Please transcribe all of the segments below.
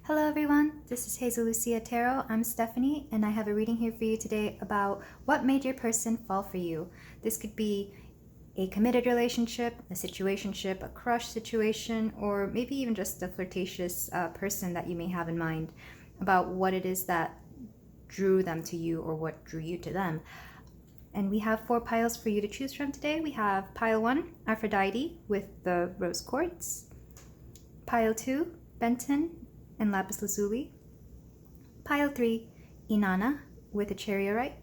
Hello everyone, this is Hazel Lucia Tarot. I'm Stephanie and I have a reading here for you today about what made your person fall for you. This could be a committed relationship, a situationship, a crush situation, or maybe even just a flirtatious person that you may have in mind about what it is that drew them to you or what drew you to them. And we have 4 piles for you to choose from today. We have pile 1, Aphrodite with the rose quartz. Pile 2, Benten and lapis lazuli. Pile 3, Inanna with a charoite.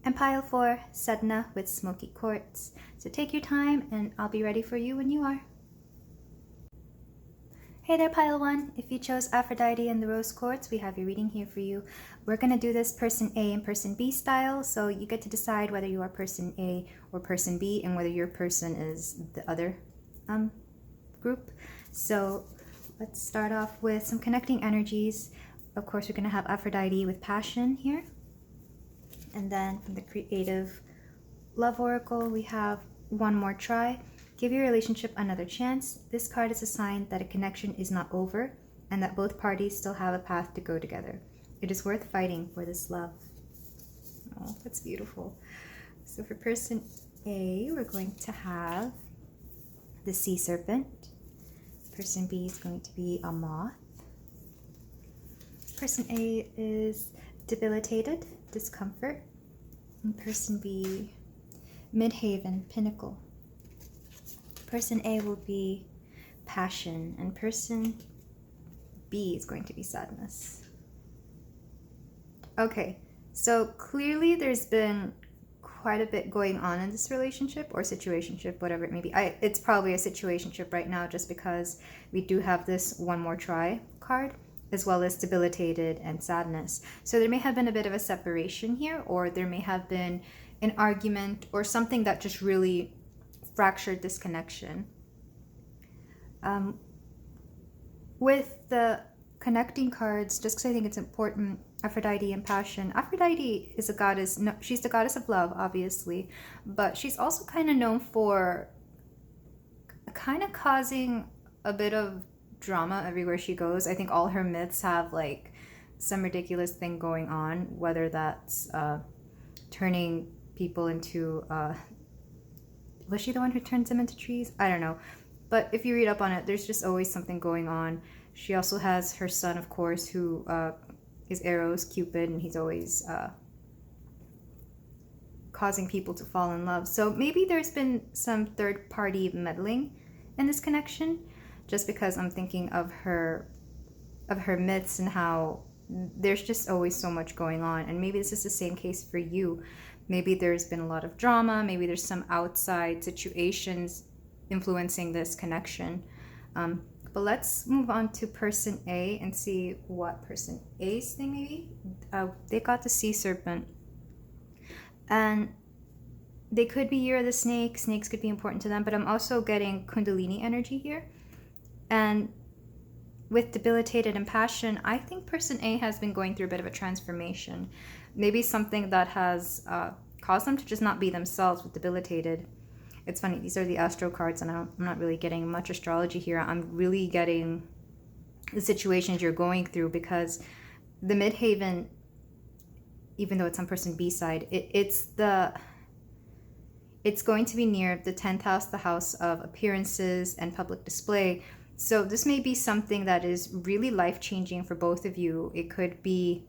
And pile 4, Sedna with smoky quartz. So take your time and I'll be ready for you when you are. Hey there, pile 1. If you chose Aphrodite and the rose quartz, we have your reading here for you. We're going to do this person A and person B style, so you get to decide whether you are person A or person B and whether your person is the other group. So let's start off with some connecting energies. Of course, we're going to have Aphrodite with passion here. And then from the creative love oracle, we have one more try. Give your relationship another chance. This card is a sign that a connection is not over and that both parties still have a path to go together. It is worth fighting for this love. Oh, that's beautiful. So for person A, we're going to have the sea serpent. Person B is going to be a moth. Person A is debilitated, discomfort. And person B, midhaven, pinnacle. Person A will be passion, and person B is going to be sadness. Okay, so clearly there's been quite a bit going on in this relationship or situationship, whatever it may be. It's probably a situationship right now just because we do have this one more try card, as well as debilitated and sadness. So there may have been a bit of a separation here, or there may have been an argument or something that just really fractured this connection. With the connecting cards, just because I think it's important, Aphrodite and passion. Aphrodite is a goddess. No, she's the goddess of love, obviously, but she's also kind of known for kind of causing a bit of drama everywhere she goes. I think all her myths have like some ridiculous thing going on, whether that's turning people into was she the one who turns them into trees? I don't know. But if you read up on it, there's just always something going on. She also has her son, of course, who is Eros, Cupid, and he's always causing people to fall in love. So maybe there's been some third-party meddling in this connection, just because I'm thinking of her myths and how there's just always so much going on. And maybe this is the same case for you. Maybe there's been a lot of drama. Maybe there's some outside situations influencing this connection. But let's move on to person A and see what person A's thing maybe. They got the sea serpent. And they could be Year of the Snake. Snakes could be important to them. But I'm also getting Kundalini energy here. And with debilitated and passion, I think person A has been going through a bit of a transformation. Maybe something that has caused them to just not be themselves with debilitated. It's funny, these are the astro cards, and I'm not really getting much astrology here. I'm really getting the situations you're going through, because the midhaven, even though it's on person B side, it's going to be near the 10th house, the house of appearances and public display. So this may be something that is really life-changing for both of you. It could be,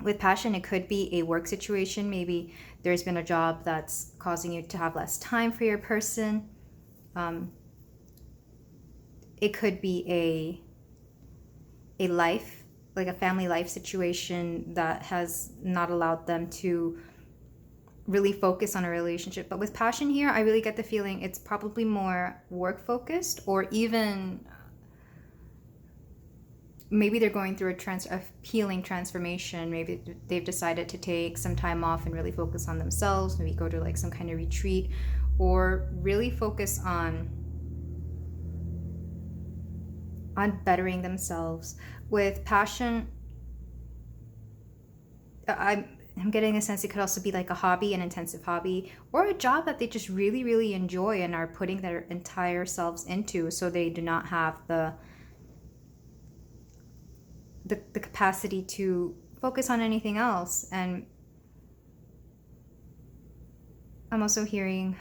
with passion, it could be a work situation. Maybe there's been a job that's causing you to have less time for your person. It could be a life, like a family life situation that has not allowed them to really focus on a relationship. But with passion here, I really get the feeling it's probably more work focused, or even maybe they're going through a healing transformation. Maybe they've decided to take some time off and really focus on themselves, maybe go to like some kind of retreat, or really focus on bettering themselves. With passion, I'm getting a sense it could also be like a hobby, an intensive hobby, or a job that they just really, really enjoy and are putting their entire selves into, so they do not have the capacity to focus on anything else. And I'm also hearing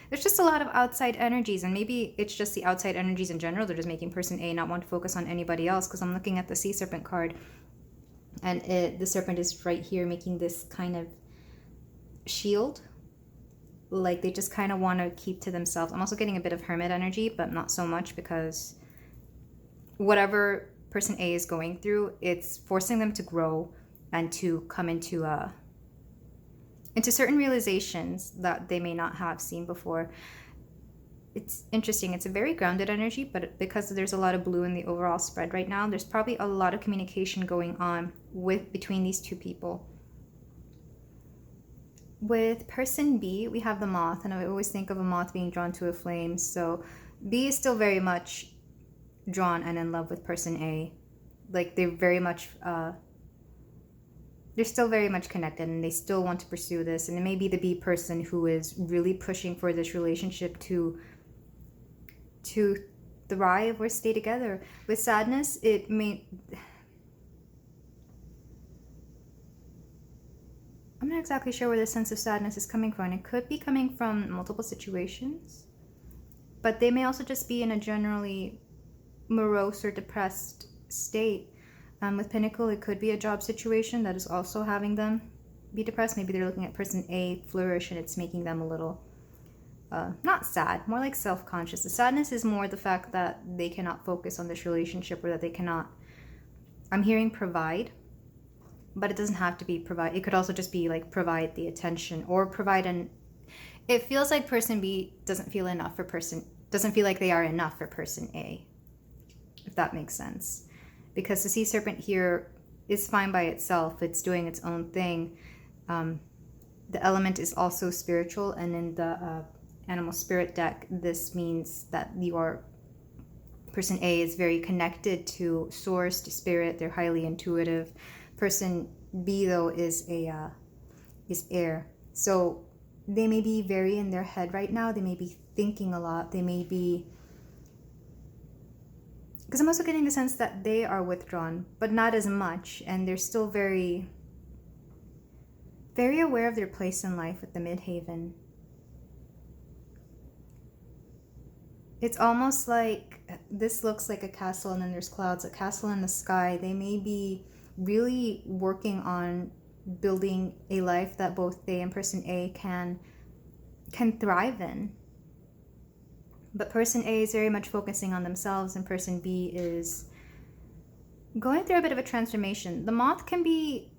there's just a lot of outside energies, and maybe it's just the outside energies in general. They're just making person A not want to focus on anybody else, because I'm looking at the sea serpent card, and the serpent is right here making this kind of shield, like they just kind of want to keep to themselves. I'm also getting a bit of hermit energy, but not so much, because whatever person A is going through, it's forcing them to grow and to come into certain realizations that they may not have seen before. It's interesting. It's a very grounded energy, but because there's a lot of blue in the overall spread right now, there's probably a lot of communication going on between these two people. With person B, we have the moth, and I always think of a moth being drawn to a flame. So B is still very much drawn and in love with person A. Like they're very much they're still very much connected, and they still want to pursue this. And it may be the B person who is really pushing for this relationship to thrive or stay together. With sadness, it may... I'm not exactly sure where the sense of sadness is coming from. It could be coming from multiple situations, but they may also just be in a generally morose or depressed state. With Pinnacle, it could be a job situation that is also having them be depressed. Maybe they're looking at person A flourish, and it's making them a little, not sad, more like self-conscious. The sadness is more the fact that they cannot focus on this relationship, or that they cannot, I'm hearing provide, but it doesn't have to be provide. It could also just be like provide the attention, or provide it feels like person B doesn't feel like they are enough for person A, if that makes sense. Because the sea serpent here is fine by itself. It's doing its own thing. The element is also spiritual, and in the animal spirit deck, this means that your person A is very connected to source, to spirit. They're highly intuitive. Person B, though, is air. So they may be very in their head right now. They may be thinking a lot. They may be... Because I'm also getting the sense that they are withdrawn, but not as much, and they're still very, very aware of their place in life with the midhaven. It's almost like this looks like a castle, and then there's clouds, a castle in the sky. They may be really working on building a life that both they and person A can thrive in. But person A is very much focusing on themselves, and person B is going through a bit of a transformation. The moth can be,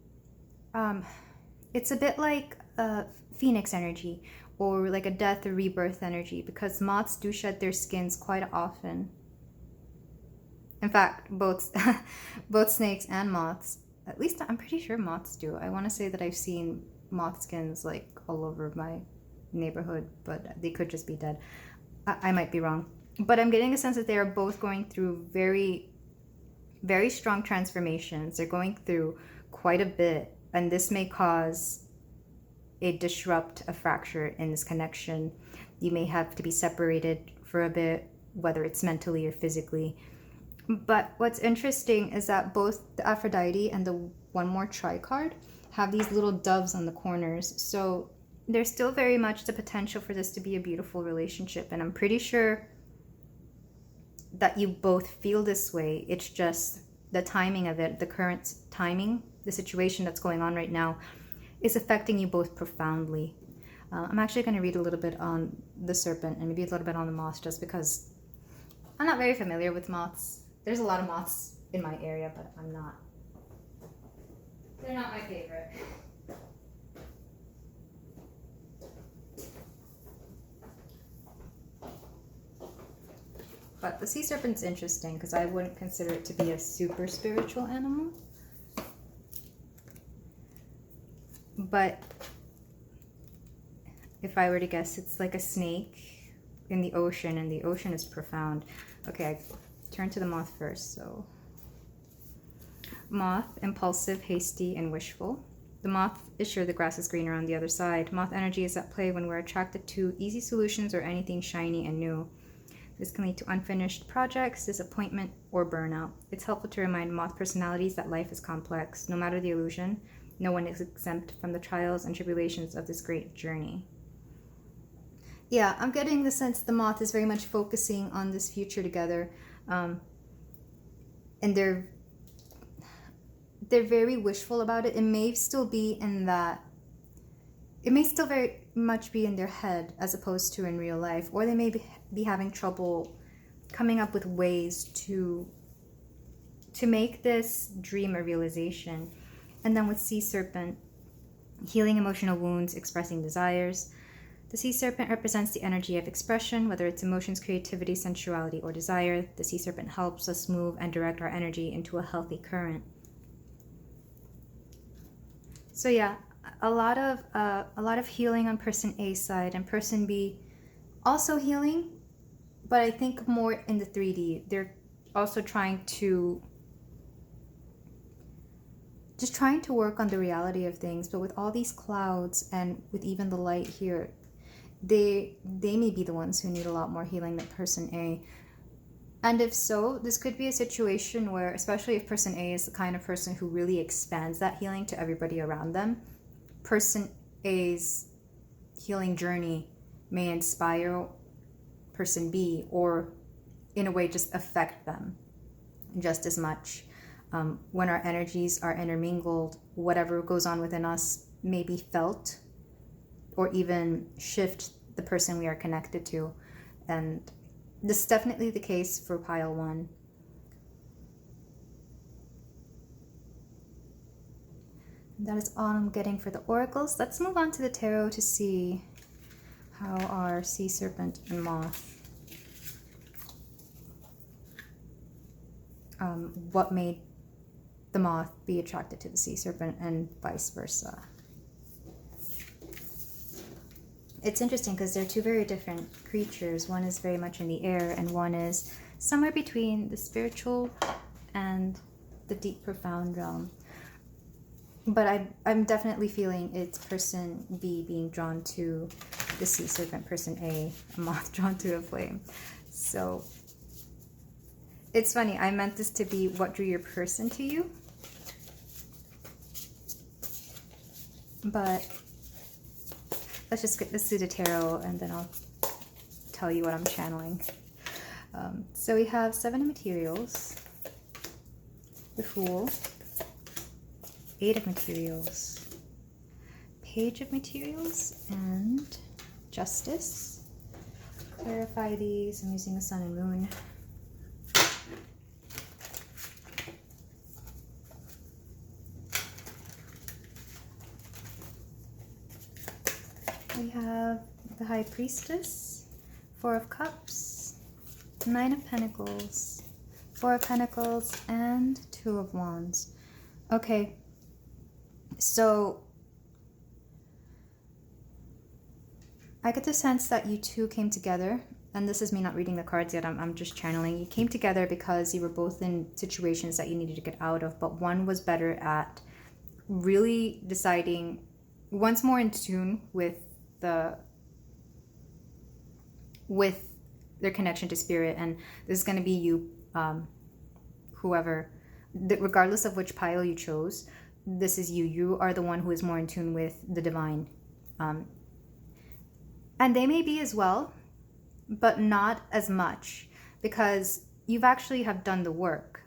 it's a bit like a phoenix energy, or like a death or rebirth energy, because moths do shed their skins quite often. In fact, both snakes and moths, at least I'm pretty sure moths do. I want to say that I've seen moth skins like all over my neighborhood, but they could just be dead. I might be wrong, but I'm getting a sense that they are both going through very, very strong transformations. They're going through quite a bit, and this may cause a fracture in this connection. You may have to be separated for a bit, whether it's mentally or physically. But what's interesting is that both the Aphrodite and the one more tricard have these little doves on the corners. So there's still very much the potential for this to be a beautiful relationship, and I'm pretty sure that you both feel this way. It's just the timing of it, the current timing, the situation that's going on right now is affecting you both profoundly. I'm actually going to read a little bit on the serpent and maybe a little bit on the moth, just because I'm not very familiar with moths. There's a lot of moths in my area, but they're not my favorite. But the sea serpent's interesting because I wouldn't consider it to be a super spiritual animal. But if I were to guess, it's like a snake in the ocean, and the ocean is profound. Okay, I turn to the moth first. So, moth, impulsive, hasty, and wishful. The moth is sure the grass is greener on the other side. Moth energy is at play when we're attracted to easy solutions or anything shiny and new. This can lead to unfinished projects, disappointment, or burnout. It's helpful to remind moth personalities that life is complex. No matter the illusion, no one is exempt from the trials and tribulations of this great journey. Yeah, I'm getting the sense the moth is very much focusing on this future together. And they're very wishful about it. It may still be in that, it may still very much be in their head as opposed to in real life, or they may be having trouble coming up with ways to make this dream a realization. And then with sea serpent, healing emotional wounds, expressing desires. The sea serpent represents the energy of expression, whether it's emotions, creativity, sensuality, or desire. The sea serpent helps us move and direct our energy into a healthy current. So yeah, a lot of healing on person A's side, and person B also healing, but I think more in the 3D. They're also trying to work on the reality of things, but with all these clouds and with even the light here, they may be the ones who need a lot more healing than person A. And if so, this could be a situation where, especially if person A is the kind of person who really expands that healing to everybody around them, person A's healing journey may inspire person B, or in a way just affect them just as much. When our energies are intermingled, whatever goes on within us may be felt or even shift the person we are connected to. And this is definitely the case for pile 1. That is all I'm getting for the oracles. Let's move on to the tarot to see how our sea serpent and moth, what made the moth be attracted to the sea serpent and vice versa. It's interesting because they're two very different creatures. One is very much in the air, and one is somewhere between the spiritual and the deep, profound realm. But I'm definitely feeling it's person B being drawn to the sea serpent, person A moth drawn to a flame. So it's funny, I meant this to be what drew your person to you. But let's do the tarot, and then I'll tell you what I'm channeling. So we have 7 of materials, the Fool, 8 of materials, Page of materials, and Justice. Clarify these. I'm using the Sun and Moon. We have the High Priestess, 4 of Cups, 9 of Pentacles, 4 of Pentacles, and 2 of Wands. Okay, so I get the sense that you two came together, and this is me not reading the cards yet, I'm just channeling. You came together because you were both in situations that you needed to get out of, but one was better at really deciding, one's more in tune with their connection to spirit, and this is going to be you, whoever, regardless of which pile you chose, this is you are the one who is more in tune with the divine, and they may be as well, but not as much, because you've actually have done the work.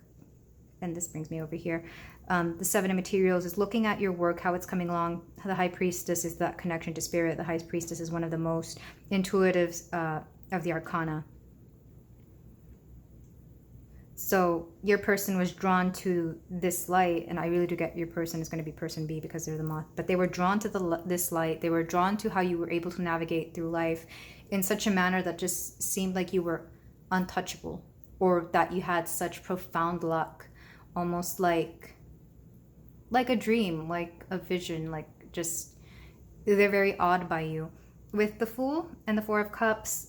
And this brings me over here. The 7 of materials is looking at your work, how it's coming along. The High Priestess is that connection to spirit. The High Priestess is one of the most intuitive of the arcana. So your person was drawn to this light, and I really do get your person is going to be person B because they're the moth. But they were drawn to this light. They were drawn to how you were able to navigate through life in such a manner that just seemed like you were untouchable, or that you had such profound luck, almost like a dream, like a vision, like just, they're very awed by you. With the Fool and the 4 of Cups,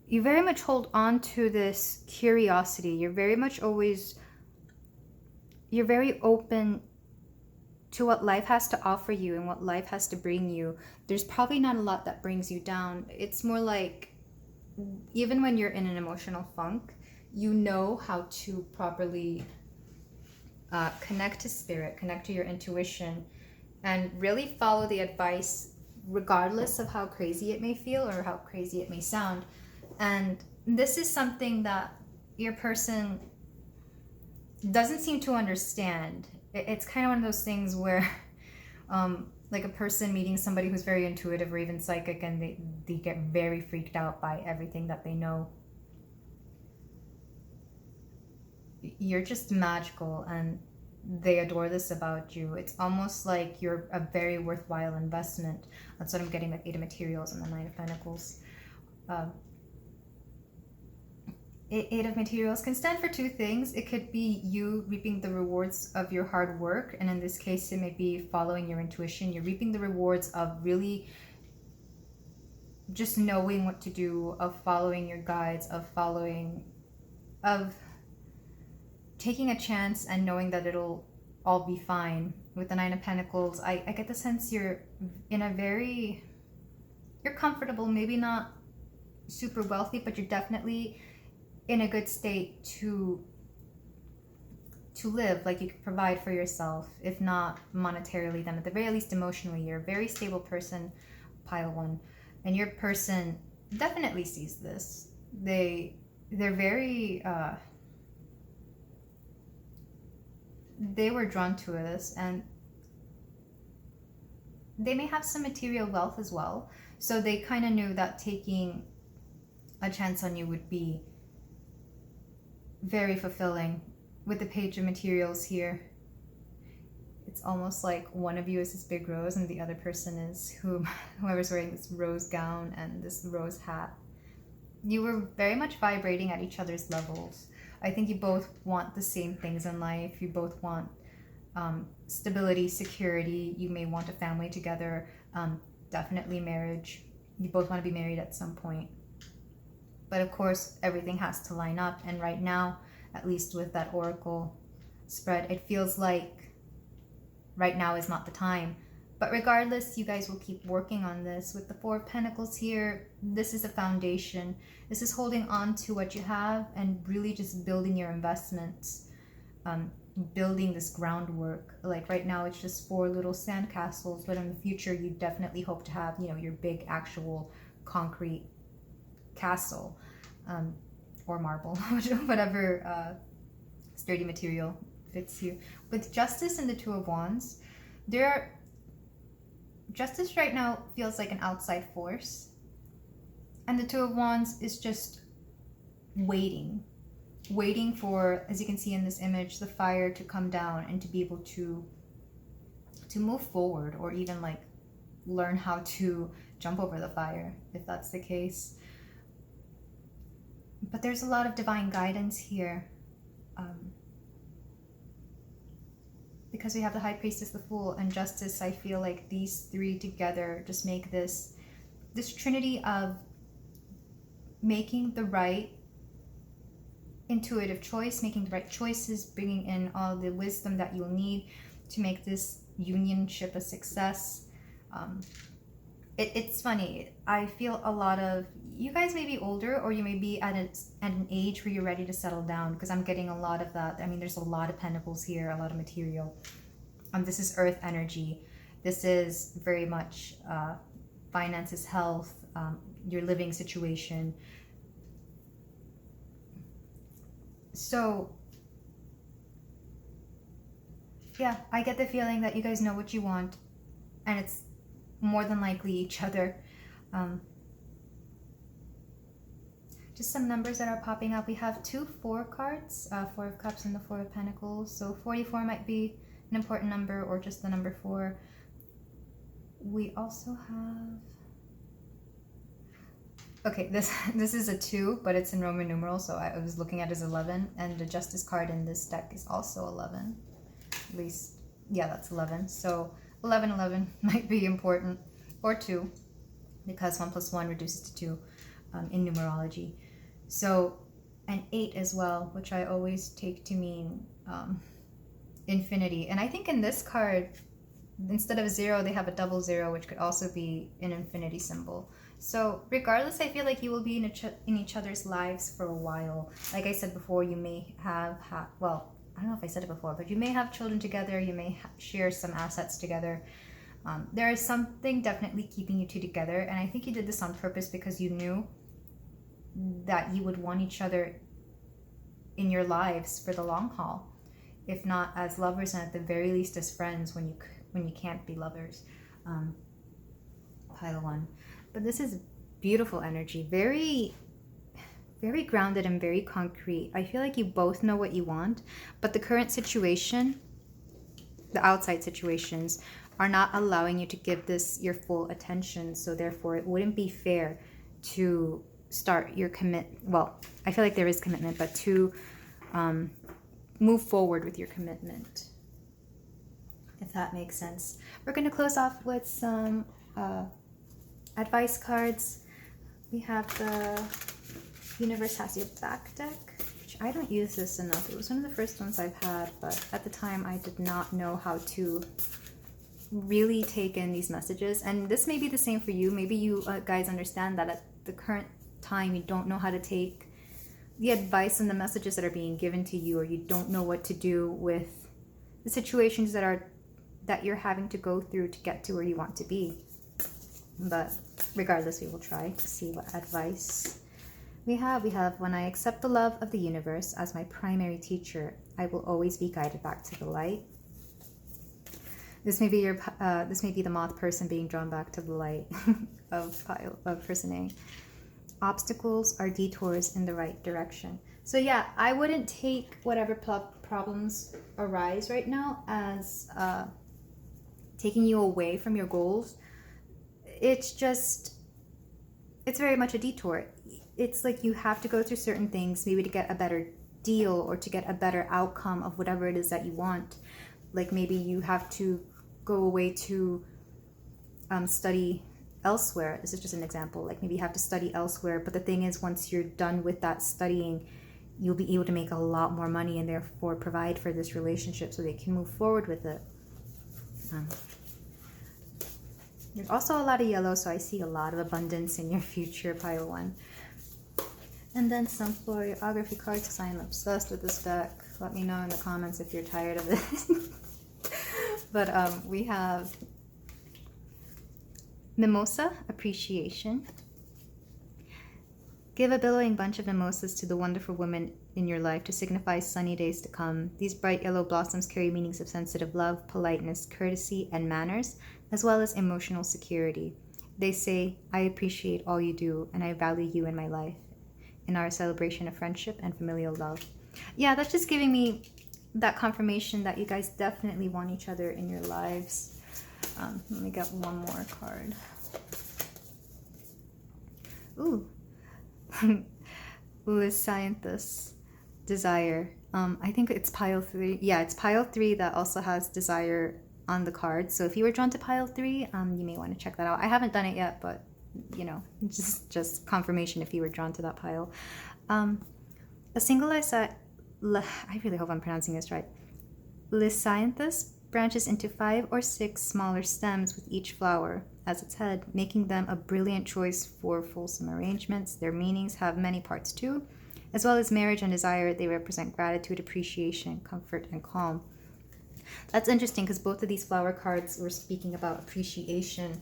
you very much hold on to this curiosity. You're very much always you're very open to what life has to offer you and what life has to bring you. There's probably not a lot that brings you down. It's more like, even when you're in an emotional funk, you know how to properly connect to spirit, connect to your intuition, and really follow the advice regardless of how crazy it may feel or how crazy it may sound. And this is something that your person doesn't seem to understand. It's kind of one of those things where like a person meeting somebody who's very intuitive or even psychic, and they get very freaked out by everything that they know. You're just magical, and they adore this about you. It's almost like you're a very worthwhile investment. That's what I'm getting with 8 of Materials and the 9 of Pentacles. 8 of Materials can stand for 2 things. It could be you reaping the rewards of your hard work, and in this case it may be following your intuition. You're reaping the rewards of really just knowing what to do, of following your guides, of taking a chance and knowing that it'll all be fine. With the 9 of Pentacles, I get the sense you're in a very, you're comfortable, maybe not super wealthy, but you're definitely in a good state to live. Like, you can provide for yourself, if not monetarily, then at the very least emotionally. You're a very stable person, pile 1, and your person definitely sees this. They're very they were drawn to this, and they may have some material wealth as well, so they kind of knew that taking a chance on you would be very fulfilling. With the Page of Materials here, it's almost like one of you is this big rose and the other person is whoever's wearing this rose gown and this rose hat. You were very much vibrating at each other's levels. I think you both want the same things in life. You both want stability, security. You may want a family together, definitely marriage. You both want to be married at some point. But of course, everything has to line up. And right now, at least with that oracle spread, it feels like right now is not the time. But regardless, you guys will keep working on this. With the 4 of Pentacles here, this is a foundation. This is holding on to what you have and really just building your investments, building this groundwork. Like right now, it's just 4 little sand castles, but in the future, you definitely hope to have, your big actual concrete castle, or marble, whatever sturdy material fits you. With Justice and the 2 of Wands, Justice right now feels like an outside force, and the 2 of Wands is just waiting for, as you can see in this image, the fire to come down and to be able to move forward, or even like learn how to jump over the fire if that's the case. But there's a lot of divine guidance here, because we have the High Priestess, the Fool, and Justice. I feel like these 3 together just make this trinity of making the right intuitive choice, making the right choices, bringing in all the wisdom that you'll need to make this unionship a success. It's funny. I feel a lot of, you guys may be older, or you may be at an age where you're ready to settle down, because I'm getting a lot of that. I mean, there's a lot of pentacles here, a lot of material. This is earth energy. This is very much finances, health, your living situation. So yeah, I get the feeling that you guys know what you want, and it's more than likely each other. Just some numbers that are popping up. We have 2 4 cards, 4 of Cups and the 4 of Pentacles. So 44 might be an important number, or just the number 4. We also have, okay, this is a 2, but it's in Roman numerals, so I was looking at it as 11, and the Justice card in this deck is also 11. At least, yeah, that's 11. So 11 might be important, or 2, because 1 plus 1 reduces to 2 in numerology. So, and 8 as well, which I always take to mean infinity. And I think in this card, instead of 0, they have a double 0, which could also be an infinity symbol. So regardless, I feel like you will be in each other's lives for a while. Like I said before, you may have well, I don't know if I said it before, but you may have children together. You may share some assets together. There is something definitely keeping you two together. And I think you did this on purpose because you knew that you would want each other in your lives for the long haul. If not as lovers, and at the very least as friends when you can't be lovers. Pile 1. But this is beautiful energy. Very, very grounded and very concrete. I feel like you both know what you want, but the current situation, the outside situations, are not allowing you to give this your full attention. So therefore, it wouldn't be fair to start your well, I feel like there is commitment, but to move forward with your commitment, if that makes sense. We're going to close off with some advice cards. We have the Universe Has Your Back deck, which I don't use this enough. It was one of the first ones I've had, but at the time I did not know how to really take in these messages. And this may be the same for you. Maybe you guys understand that at the current time you don't know how to take the advice and the messages that are being given to you, or you don't know what to do with the situations that you're having to go through to get to where you want to be. But regardless, we will try to see what advice we have. We have, when I accept the love of the universe as my primary teacher, I will always be guided back to the light. This may be the moth person being drawn back to the light of person A. Obstacles are detours in the right direction. So yeah, I wouldn't take whatever problems arise right now as taking you away from your goals. It's very much a detour. It's like you have to go through certain things, maybe to get a better deal or to get a better outcome of whatever it is that you want. Like maybe you have to go away to study elsewhere. This is just an example. Like maybe you have to study elsewhere, but the thing is, once you're done with that studying, you'll be able to make a lot more money and therefore provide for this relationship so they can move forward with it. There's also a lot of yellow, so I see a lot of abundance in your future, pile 1. And then some flirtography cards, because I am obsessed with this deck. Let me know in the comments if you're tired of it. But we have Mimosa, Appreciation. Give a billowing bunch of mimosas to the wonderful woman in your life to signify sunny days to come. These bright yellow blossoms carry meanings of sensitive love, politeness, courtesy, and manners, as well as emotional security. They say, I appreciate all you do, and I value you in my life, in our celebration of friendship and familial love. Yeah, that's just giving me that confirmation that you guys definitely want each other in your lives. Let me get one more card. Ooh. Lysanthes, Desire. I think it's pile 3. Yeah, it's pile 3 that also has Desire on the card. So if you were drawn to pile 3, you may want to check that out. I haven't done it yet, but you know, just confirmation if you were drawn to that pile. A single I really hope I'm pronouncing this right. Lysanthes branches into 5 or 6 smaller stems with each flower as its head, making them a brilliant choice for fulsome arrangements. Their meanings have many parts too. As well as marriage and desire, they represent gratitude, appreciation, comfort, and calm. That's interesting because both of these flower cards were speaking about appreciation.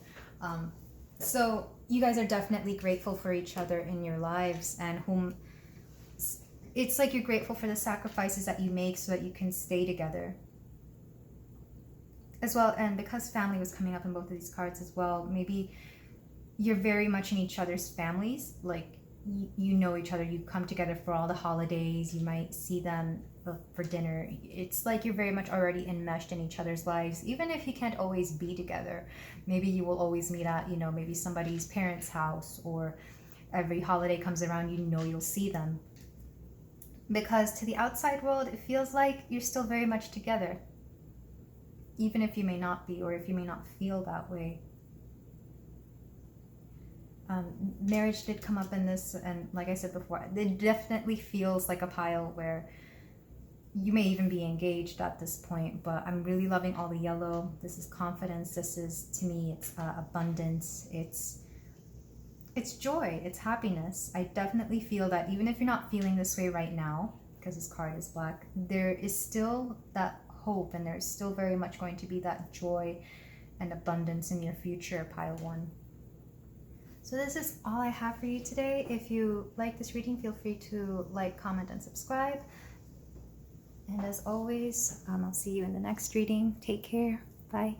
So you guys are definitely grateful for each other in your lives, and it's like you're grateful for the sacrifices that you make so that you can stay together. As well, and because family was coming up in both of these cards as well, maybe you're very much in each other's families. Like, you know each other, you come together for all the holidays, you might see them for dinner. It's like you're very much already enmeshed in each other's lives, even if you can't always be together. Maybe you will always meet at, maybe somebody's parents' house, or every holiday comes around, you'll see them. Because to the outside world, it feels like you're still very much together, even if you may not be, or if you may not feel that way. Marriage did come up in this, and like I said before, it definitely feels like a pile where you may even be engaged at this point, but I'm really loving all the yellow. This is confidence. This is, to me, it's abundance. It's joy. It's happiness. I definitely feel that even if you're not feeling this way right now, because this card is black, there is still that hope, and there's still very much going to be that joy and abundance in your future, pile 1. So this is all I have for you today. If you like this reading, feel free to like, comment, and subscribe. And as always, I'll see you in the next reading. Take care. Bye.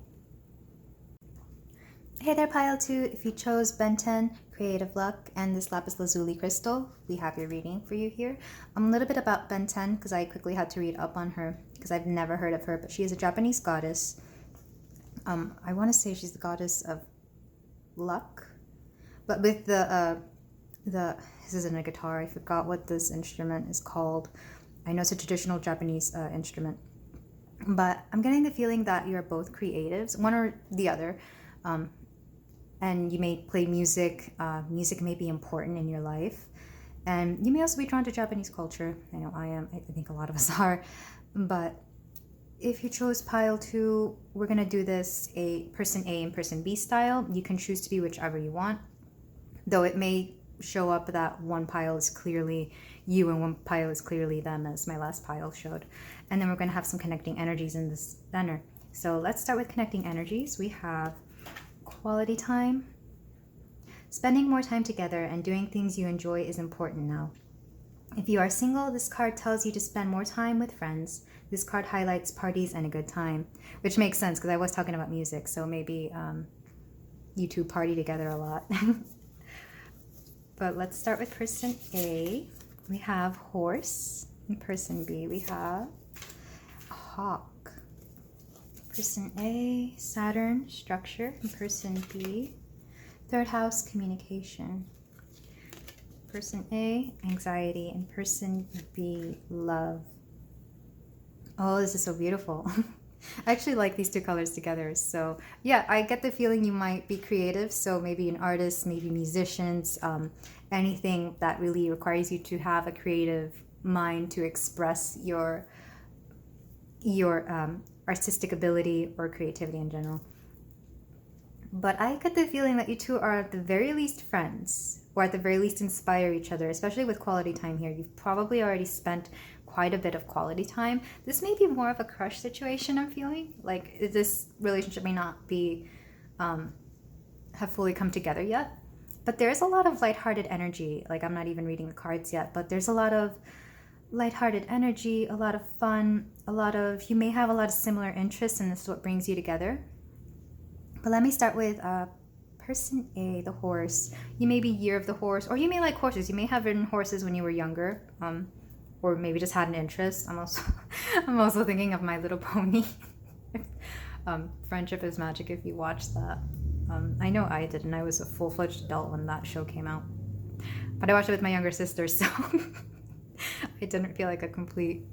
Hey there, pile 2. If you chose Benten, Creative Luck, and this lapis lazuli crystal, we have your reading for you here. A little bit about Benten, because I quickly had to read up on her, because I've never heard of her, but she is a Japanese goddess. I want to say she's the goddess of luck, but with this isn't a guitar. I forgot what this instrument is called. I know it's a traditional Japanese instrument, but I'm getting the feeling that you're both creatives, one or the other, and you may play music. Music may be important in your life, and you may also be drawn to Japanese culture. I know I am. I think a lot of us are, but if you chose pile 2, we're going to do this a person A and person B style. You can choose to be whichever you want, though it may show up that one pile is clearly you and one pile is clearly them, as my last pile showed. And then we're going to have some connecting energies in this center. So let's start with connecting energies. We have quality time. Spending more time together and doing things you enjoy is important now. If you are single, this card tells you to spend more time with friends. This card highlights parties and a good time, which makes sense because I was talking about music, so maybe you two party together a lot. But let's start with person A. We have horse. In person B, we have a hawk. Person A, Saturn, structure. In person B, third house, communication. Person A, anxiety. And person B, love. Oh, this is so beautiful. I actually like these two colors together. So yeah, I get the feeling you might be creative. So maybe an artist, maybe musicians, anything that really requires you to have a creative mind to express your artistic ability or creativity in general. But I get the feeling that you two are at the very least friends, or at the very least inspire each other, especially with quality time here. You've probably already spent quite a bit of quality time. This may be more of a crush situation, I'm feeling. Like, this relationship may not be, have fully come together yet. But there's a lot of lighthearted energy. Like, I'm not even reading the cards yet, but there's a lot of lighthearted energy, a lot of fun, you may have a lot of similar interests, and this is what brings you together. But let me start with person A, the horse. You may be year of the horse, or you may like horses. You may have ridden horses when you were younger, or maybe just had an interest. I'm also thinking of My Little Pony. Friendship is Magic, if you watched that. I know I did, and I was a full-fledged adult when that show came out. But I watched it with my younger sister, so I didn't feel like a complete...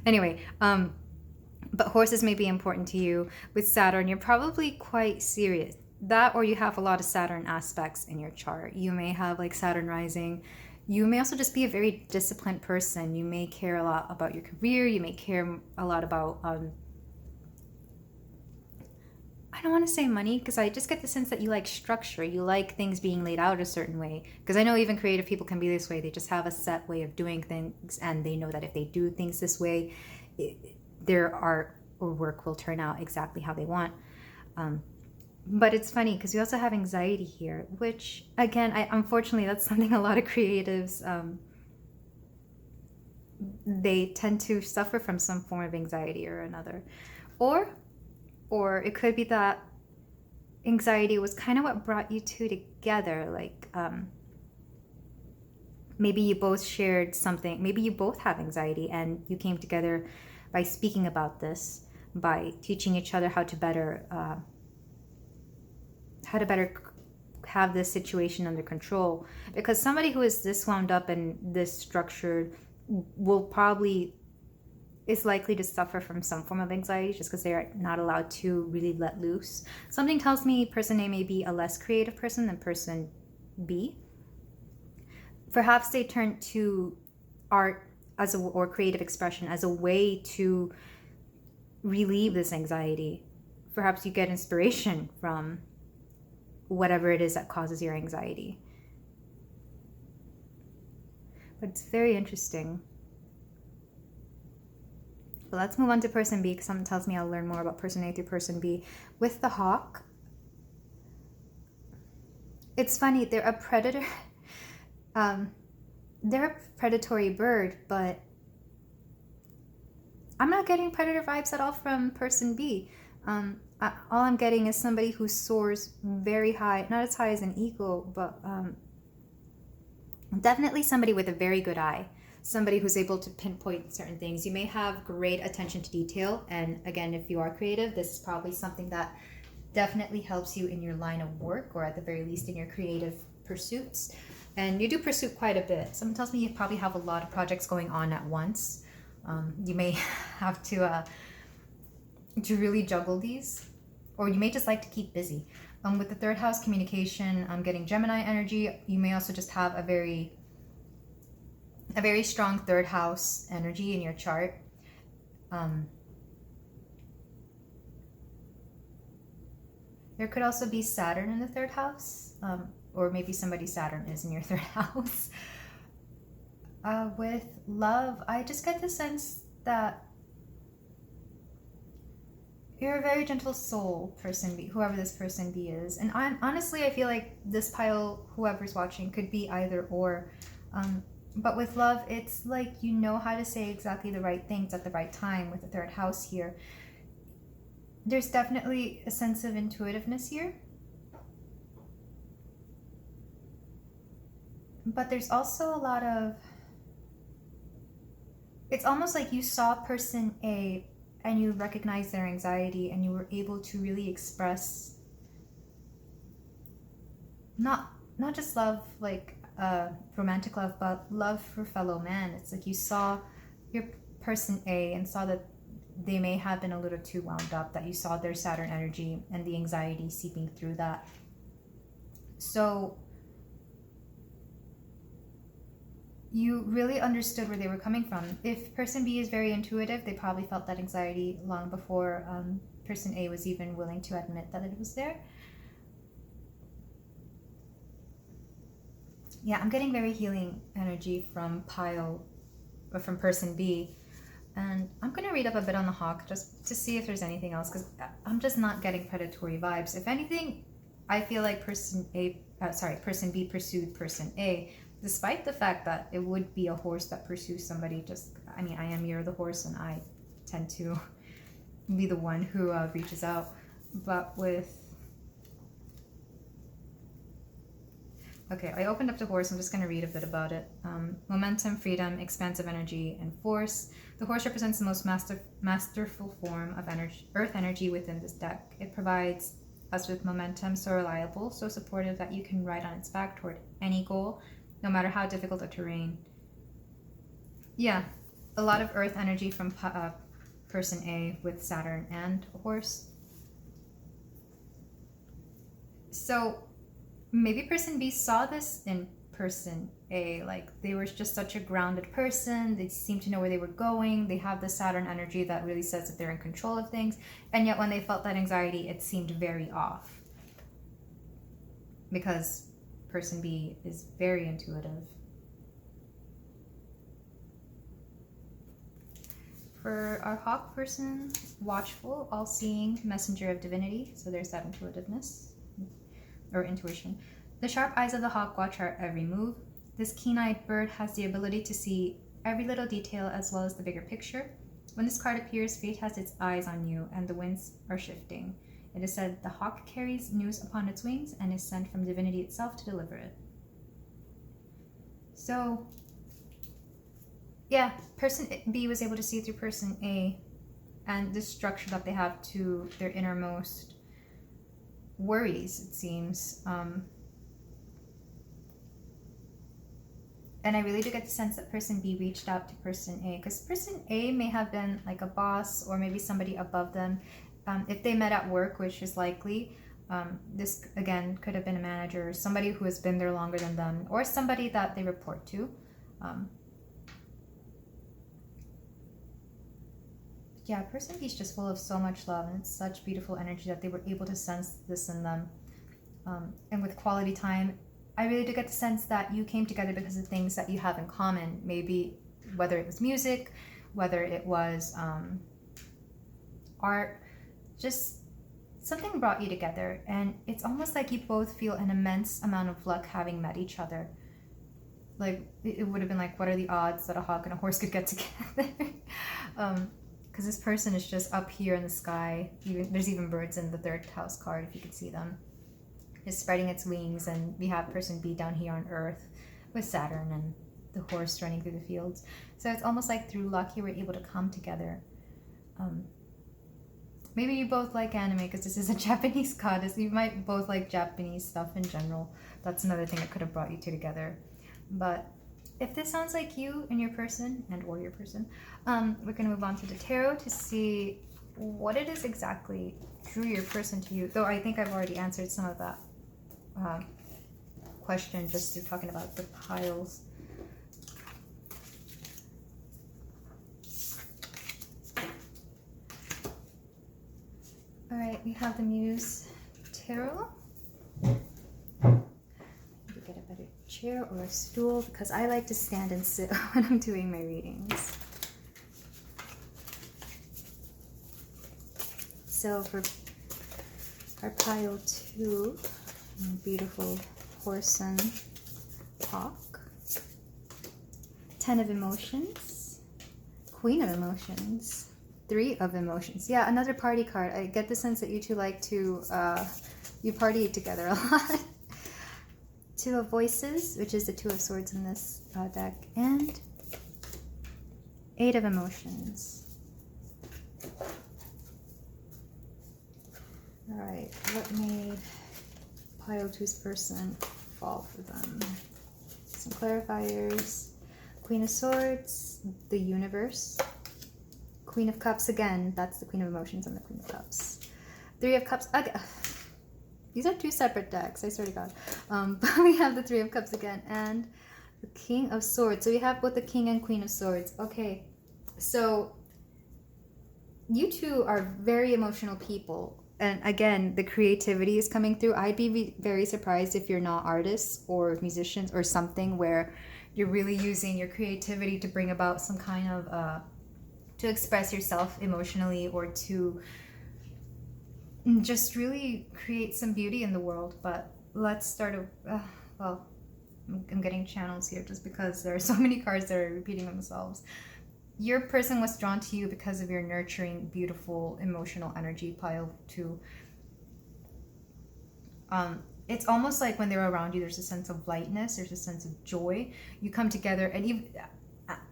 Anyway, but horses may be important to you. With Saturn, you're probably quite serious. That, or you have a lot of Saturn aspects in your chart. You may have like Saturn rising. You may also just be a very disciplined person. You may care a lot about your career. You may care a lot about, I don't want to say money, because I just get the sense that you like structure. You like things being laid out a certain way. Because I know even creative people can be this way. They just have a set way of doing things, and they know that if they do things this way, their art or work will turn out exactly how they want. But it's funny because we also have anxiety here, which again, unfortunately, that's something a lot of creatives, they tend to suffer from some form of anxiety or another. Or it could be that anxiety was kind of what brought you two together. Like, maybe you both shared something. Maybe you both have anxiety and you came together by speaking about this, by teaching each other how to better have this situation under control. Because somebody who is this wound up and this structured is likely to suffer from some form of anxiety just because they are not allowed to really let loose. Something tells me person A may be a less creative person than person B. Perhaps they turn to art or creative expression as a way to relieve this anxiety. Perhaps you get inspiration from whatever it is that causes your anxiety. But it's very interesting. But let's move on to person B, because something tells me I'll learn more about person A through person B. With the hawk, it's funny, they're a predator. They're a predatory bird, but I'm not getting predator vibes at all from person B. All I'm getting is somebody who soars very high, not as high as an eagle, but definitely somebody with a very good eye. Somebody who's able to pinpoint certain things. You may have great attention to detail, and again, if you are creative, this is probably something that definitely helps you in your line of work, or at the very least in your creative pursuits. And you do pursue quite a bit. Someone tells me you probably have a lot of projects going on at once. You may have to really juggle these, or you may just like to keep busy. With the third house communication, I'm getting Gemini energy. You may also just have a very strong third house energy in your chart. There could also be Saturn in the third house, or maybe somebody's Saturn is in your third house. With love, I just get the sense that you're a very gentle soul, person B, whoever this person B is. And honestly, I feel like this pile, whoever's watching, could be either or. But with love, it's like you know how to say exactly the right things at the right time with the third house here. There's definitely a sense of intuitiveness here. But there's also a lot of... It's almost like you saw person A and you recognized their anxiety, and you were able to really express not just love, like romantic love, but love for fellow man. It's like you saw your person A and saw that they may have been a little too wound up, that you saw their Saturn energy and the anxiety seeping through that. So you really understood where they were coming from. If person B is very intuitive, they probably felt that anxiety long before person A was even willing to admit that it was there. Yeah, I'm getting very healing energy from from person B. And I'm going to read up a bit on the hawk just to see if there's anything else, because I'm just not getting predatory vibes. If anything, I feel like person B pursued person A, despite the fact that it would be a horse that pursues somebody. I am You're the horse, and I tend to be the one who reaches out. But okay, I opened up the horse. I'm just going to read a bit about it. Momentum, freedom, expansive energy, and force. The horse represents the most masterful form of earth energy within this deck. It provides us with momentum, so reliable, so supportive that you can ride on its back toward any goal, no matter how difficult the terrain. Yeah, a lot of earth energy from person A with Saturn and a horse. So maybe person B saw this in person A, like they were just such a grounded person, they seem to know where they were going, they have the Saturn energy that really says that they're in control of things, and yet when they felt that anxiety, it seemed very off. Because person B is very intuitive. For our hawk person, watchful, all-seeing, messenger of divinity, so there's that intuitiveness, or intuition. The sharp eyes of the hawk watch our every move. This keen-eyed bird has the ability to see every little detail as well as the bigger picture. When this card appears, fate has its eyes on you and the winds are shifting. It is said the hawk carries news upon its wings and is sent from divinity itself to deliver it. So, yeah, person B was able to see through person A and the structure that they have to their innermost worries, it seems. And I really do get the sense that person B reached out to person A, because person A may have been like a boss or maybe somebody above them. If they met at work, which is likely, this again could have been a manager, somebody who has been there longer than them, or somebody that they report to. yeah, person B is just full of so much love, and it's such beautiful energy that they were able to sense this in them. And with quality time, I really do get the sense that you came together because of things that you have in common. Maybe whether it was music, whether it was art, just something brought you together. And it's almost like you both feel an immense amount of luck having met each other. Like, it would have been like, what are the odds that a hawk and a horse could get together? Because this person is just up here in the sky. There's even birds in the third house card, if you can see them. Just spreading its wings, and we have person B down here on Earth with Saturn and the horse running through the fields. So it's almost like through luck you were able to come together. Maybe you both like anime because this is a Japanese goddess. You might both like Japanese stuff in general. That's another thing that could have brought you two together. But if this sounds like you and your person, or your person, we're going to move on to the tarot to see what it is exactly drew your person to you. Though I think I've already answered some of that question just through talking about the piles. All right, we have the Muse Tarot. Maybe get a better chair or a stool because I like to stand and sit when I'm doing my readings. So for our pile 2, beautiful horse and hawk, 10 of emotions, Queen of emotions, 3 of emotions. Yeah, another party card. I get the sense that you two like to, you party together a lot. 2 of voices, which is the 2 of swords in this deck, and 8 of emotions. Alright, what made pile 2's person fall for them? Some clarifiers. Queen of Swords, the universe. Queen of Cups again, that's the Queen of Emotions and the Queen of Cups. 3 of Cups again. These are 2 separate decks, I swear to God. But we have the 3 of Cups again and the King of Swords. So we have both the King and Queen of Swords. Okay, so you two are very emotional people. And again, the creativity is coming through. I'd be very surprised if you're not artists or musicians or something where you're really using your creativity to bring about some kind of, to express yourself emotionally or to just really create some beauty in the world. But let's start, well, I'm getting channels here just because there are so many cards that are repeating themselves. Your person was drawn to you because of your nurturing, beautiful, emotional energy, pile 2. It's almost like when they're around you, there's a sense of lightness, there's a sense of joy. You come together, and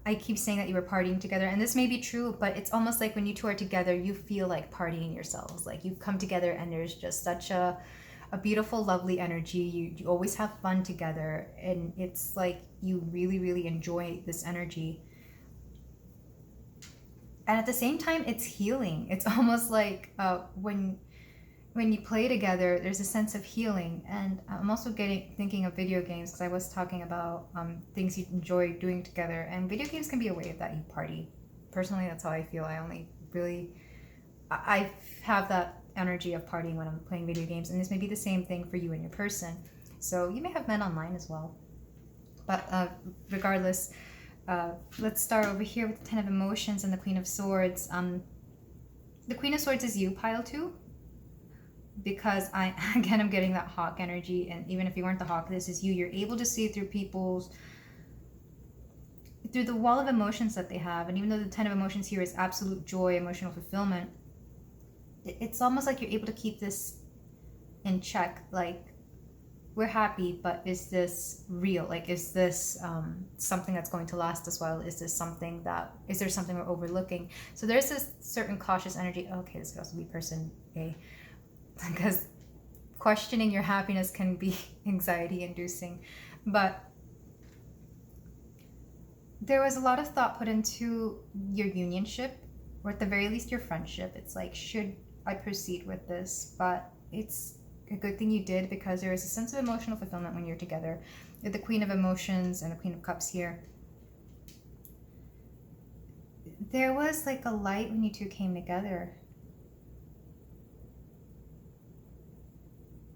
I keep saying that you were partying together, and this may be true, but it's almost like when you two are together, you feel like partying yourselves. Like you come together, and there's just such a beautiful, lovely energy. You always have fun together, and it's like you really, really enjoy this energy. And at the same time, it's healing. It's almost like when you play together, there's a sense of healing. And I'm also thinking of video games because I was talking about things you enjoy doing together. And video games can be a way that you party. Personally, that's how I feel. I have that energy of partying when I'm playing video games. And this may be the same thing for you and your person. So you may have met online as well. But regardless, let's start over here with the 10 of emotions and the Queen of Swords. The Queen of Swords is you, pile 2, because I'm getting that hawk energy, and even if you weren't the hawk, this is you. You're able to see through through the wall of emotions that they have, and even though the 10 of emotions here is absolute joy, emotional fulfillment, it's almost like you're able to keep this in check. Like, we're happy, but is this real? Like, is this something that's going to last as well? Is there something we're overlooking? So there's this certain cautious energy. Okay, this could also be person A, because questioning your happiness can be anxiety inducing. But there was a lot of thought put into your unionship, or at the very least your friendship. It's like, should I proceed with this? But it's a good thing you did, because there is a sense of emotional fulfillment when you're together. With the Queen of Emotions and the Queen of Cups here, there was like a light when you two came together.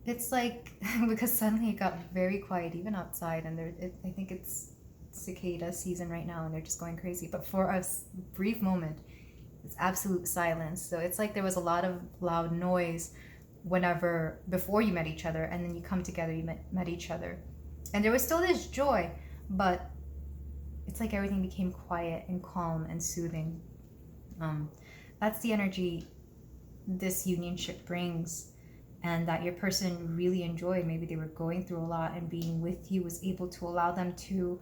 It's like, because suddenly it got very quiet even outside, and I think it's cicada season right now and they're just going crazy, but for a brief moment it's absolute silence. So it's like there was a lot of loud noise whenever before you met each other, and then you come together, you met each other, and there was still this joy, but it's like everything became quiet and calm and soothing. That's the energy this unionship brings, and that your person really enjoyed. Maybe they were going through a lot, and being with you was able to allow them to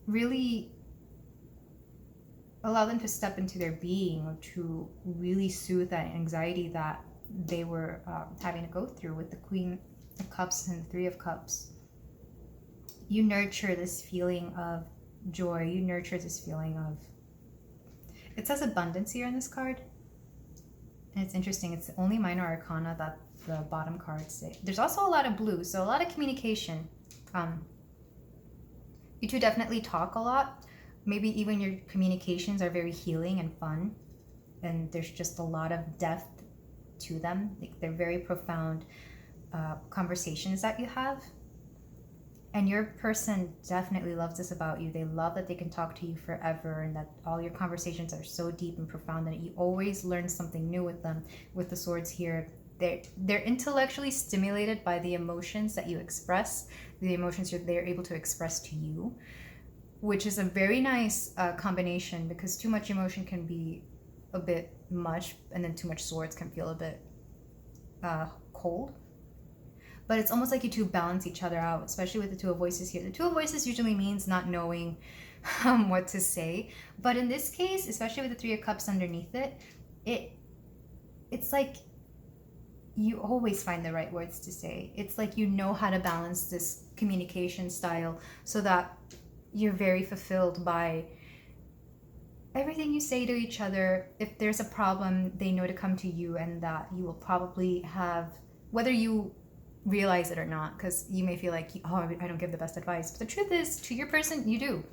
really allow them to step into their being, or to really soothe that anxiety that they were having to go through with the Queen of Cups and the Three of Cups. You nurture this feeling of joy. You nurture this feeling of, it says abundance here in this card. And it's interesting, it's the only minor arcana that the bottom cards say. There's also a lot of blue, so a lot of communication. You two definitely talk a lot. Maybe even your communications are very healing and fun. And there's just a lot of depth to them. Like, they're very profound conversations that you have. And your person definitely loves this about you. They love that they can talk to you forever, and that all your conversations are so deep and profound that you always learn something new with them. With the swords here, they're intellectually stimulated by the emotions that you express, the emotions they're able to express to you, which is a very nice combination, because too much emotion can be a bit much, and then too much swords can feel a bit cold. But it's almost like you two balance each other out, especially with the Two of Voices here. The Two of Voices usually means not knowing what to say. But in this case, especially with the Three of Cups underneath it, it's like you always find the right words to say. It's like you know how to balance this communication style so that you're very fulfilled by everything you say to each other. If there's a problem, they know to come to you, and that you will probably have, whether you realize it or not, because you may feel like, oh, I don't give the best advice, but the truth is, to your person, you do.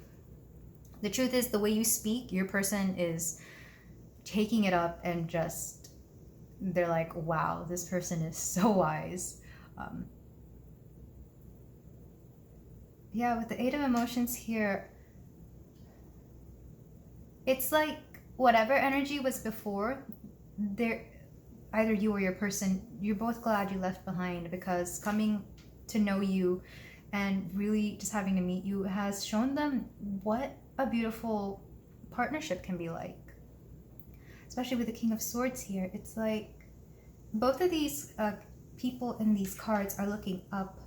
The truth is, the way you speak, your person is taking it up, and just, they're like, wow, this person is so wise. Yeah, with the Eight of Emotions here, it's like whatever energy was before, there, either you or your person, you're both glad you left behind, because coming to know you and really just having to meet you has shown them what a beautiful partnership can be like. Especially with the King of Swords here, it's like both of these people in these cards are looking up.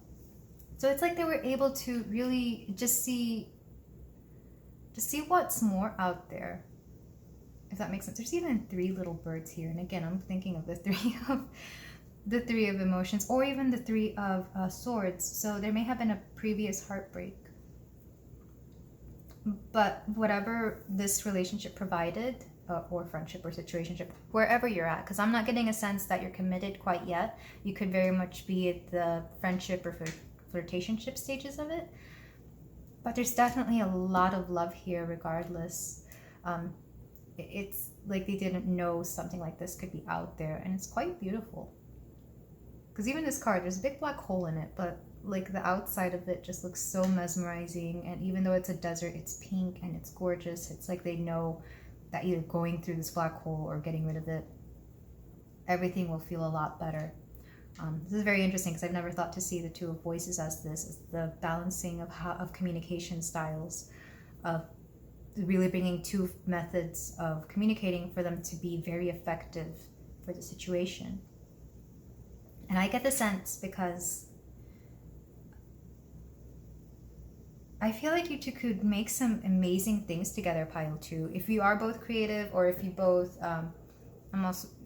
So it's like they were able to really just see what's more out there, if that makes sense. There's even three little birds here, and again, I'm thinking of the Three of Emotions, or even the Three of Swords. So there may have been a previous heartbreak, but whatever this relationship provided, or friendship or situationship, wherever you're at, because I'm not getting a sense that you're committed quite yet. You could very much be at the friendship or flirtationship stages of it, but there's definitely a lot of love here regardless. It's like they didn't know something like this could be out there, and it's quite beautiful. Because even this card, there's a big black hole in it, but like the outside of it just looks so mesmerizing, and even though it's a desert, it's pink and it's gorgeous. It's like they know that either going through this black hole or getting rid of it, everything will feel a lot better. This is very interesting, because I've never thought to see the Two of Voices as this, as the balancing of communication styles, of really bringing two methods of communicating for them to be very effective for the situation. And I get the sense, because I feel like you two could make some amazing things together, pile two. If you are both creative, or if you both,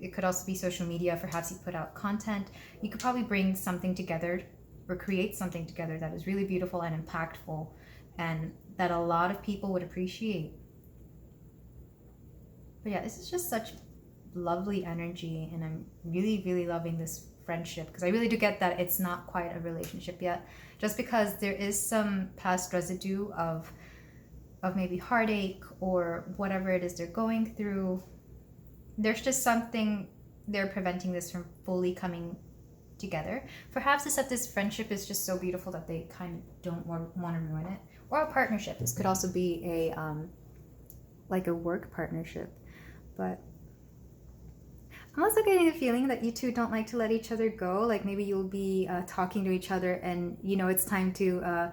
it could also be social media, perhaps you put out content, you could probably bring something together, or create something together that is really beautiful and impactful, and that a lot of people would appreciate. But yeah, this is just such lovely energy, and I'm really, really loving this friendship, because I really do get that it's not quite a relationship yet, just because there is some past residue of maybe heartache or whatever it is they're going through. There's just something they're preventing this from fully coming together. Perhaps it's that this friendship is just so beautiful that they kind of don't want to ruin it. Or a partnership. This could also be a like a work partnership. But I'm also getting the feeling that you two don't like to let each other go. Like maybe you'll be talking to each other and you know it's time to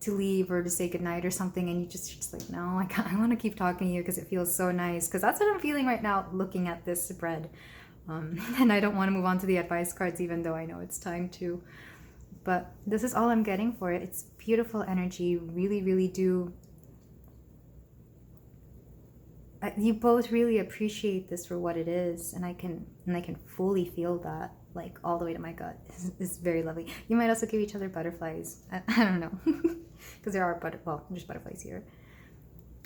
leave or to say goodnight or something, and you just like, no, I want to keep talking to you because it feels so nice. Because that's what I'm feeling right now looking at this spread. And I don't want to move on to the advice cards even though I know it's time to. But this is all I'm getting for it. It's beautiful energy. Really, really do. You both really appreciate this for what it is, and I can fully feel that, like all the way to my gut. It's very lovely. You might also give each other butterflies. I don't know, because there are there's butterflies here.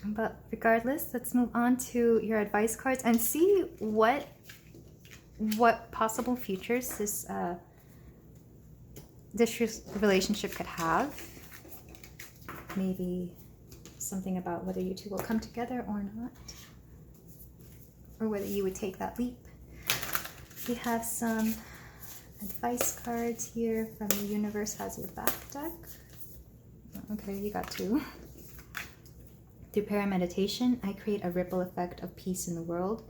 But regardless, let's move on to your advice cards and see what possible futures this relationship could have. Maybe something about whether you two will come together or not, or whether you would take that leap. We have some advice cards here from the universe has your back deck. Okay, you got two. Through prayer meditation, I create a ripple effect of peace in the world.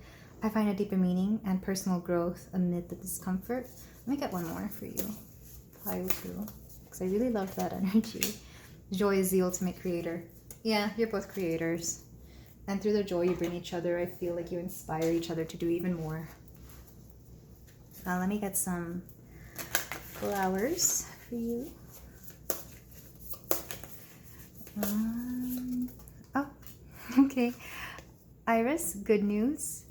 I find a deeper meaning and personal growth amid the discomfort. Let me get one more for you. Pile 2, because I really love that energy. Joy is the ultimate creator. Yeah, you're both creators. And through the joy you bring each other, I feel like you inspire each other to do even more. Let me get some flowers for you. Oh, okay. Iris, good news.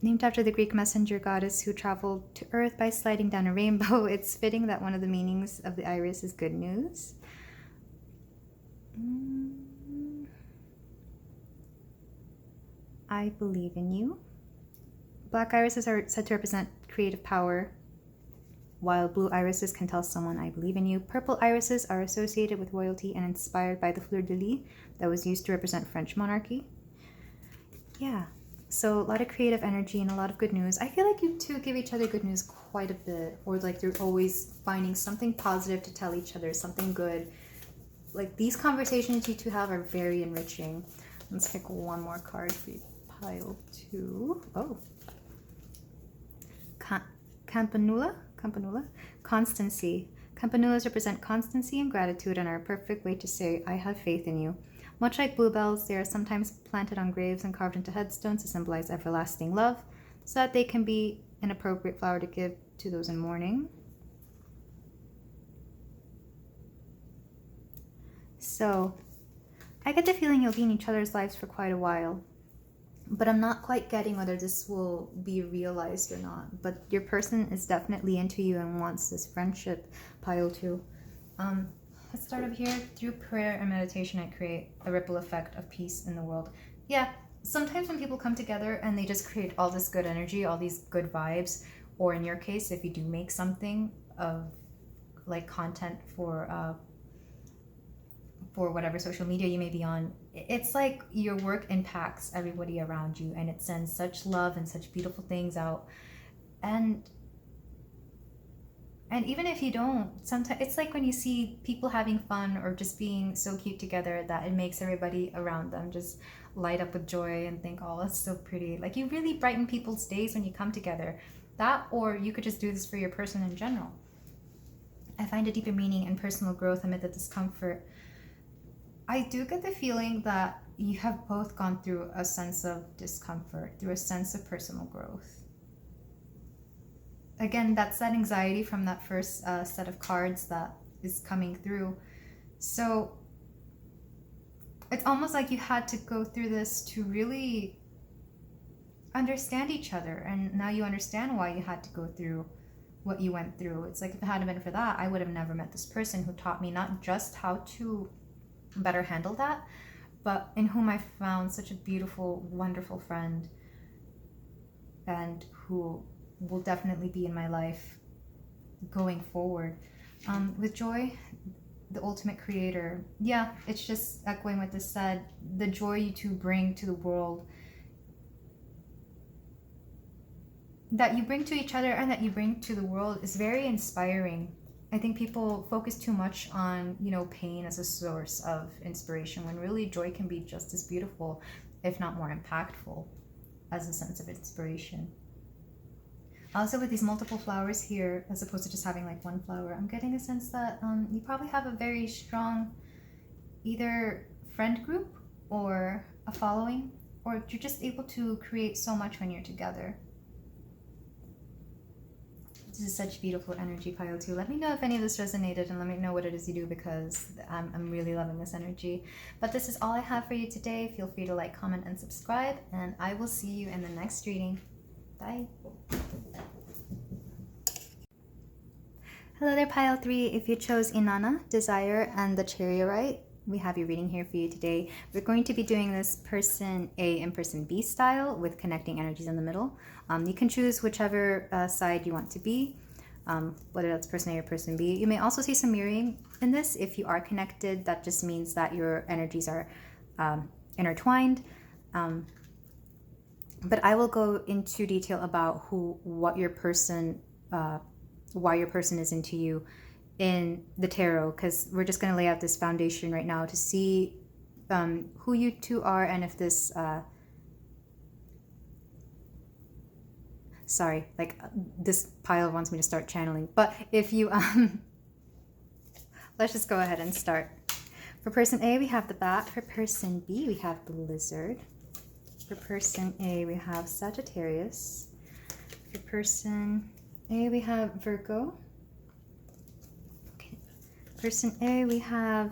Named after the Greek messenger goddess who traveled to Earth by sliding down a rainbow, it's fitting that one of the meanings of the iris is good news. I believe in you. Black irises are said to represent creative power, while blue irises can tell someone, I believe in you. Purple irises are associated with royalty and inspired by the fleur-de-lis that was used to represent French monarchy. Yeah, so a lot of creative energy and a lot of good news. I feel like you two give each other good news quite a bit, or like you're always finding something positive to tell each other, something good. Like these conversations you two have are very enriching. Let's pick one more card for you. Pile 2. Oh. Campanula? Constancy. Campanulas represent constancy and gratitude and are a perfect way to say, I have faith in you. Much like bluebells, they are sometimes planted on graves and carved into headstones to symbolize everlasting love, so that they can be an appropriate flower to give to those in mourning. So, I get the feeling you'll be in each other's lives for quite a while. But I'm not quite getting whether this will be realized or not. But your person is definitely into you and wants this friendship. Pile 2. Let's start over here. Through prayer and meditation, I create a ripple effect of peace in the world. Yeah, sometimes when people come together and they just create all this good energy, all these good vibes, or in your case, if you do make something of like content for whatever social media you may be on, it's like your work impacts everybody around you and it sends such love and such beautiful things out. And even if you don't, sometimes it's like when you see people having fun or just being so cute together that it makes everybody around them just light up with joy and think, oh, that's so pretty. Like you really brighten people's days when you come together. That, or you could just do this for your person in general. I find a deeper meaning and personal growth amid the discomfort. I do get the feeling that you have both gone through a sense of discomfort, through a sense of personal growth. Again, that's that anxiety from that first set of cards that is coming through. So it's almost like you had to go through this to really understand each other. And now you understand why you had to go through what you went through. It's like if it hadn't been for that, I would have never met this person who taught me not just how to better handle that, but in whom I found such a beautiful, wonderful friend, and who will definitely be in my life going forward. With joy, the ultimate creator. Yeah, it's just echoing what this said. The joy you two bring to the world, that you bring to each other and that you bring to the world, is very inspiring. I think people focus too much on, you know, pain as a source of inspiration, when really joy can be just as beautiful, if not more impactful, as a sense of inspiration. Also, with these multiple flowers here, as opposed to just having like one flower, I'm getting a sense that you probably have a very strong either friend group or a following, or you're just able to create so much when you're together. This is such beautiful energy, pile 2. Let me know if any of this resonated, and let me know what it is you do, because I'm really loving this energy. But this is all I have for you today. Feel free to like, comment, and subscribe, and I will see you in the next reading. Bye. Hello there, pile 3. If you chose Inanna, Desire, and the Charoite, we have your reading here for you today. We're going to be doing this person A and person B style with connecting energies in the middle. You can choose whichever side you want to be, whether that's person A or person B. You may also see some mirroring in this. If you are connected, that just means that your energies are intertwined. But I will go into detail about why your person is into you in the tarot, because we're just going to lay out this foundation right now to see who you two are, and if this this pile wants me to start channeling, but if you let's just go ahead and start. For person A, we have the bat. For person B, we have the lizard. For person A, we have Sagittarius. For person A, we have Virgo. Okay. Person A, we have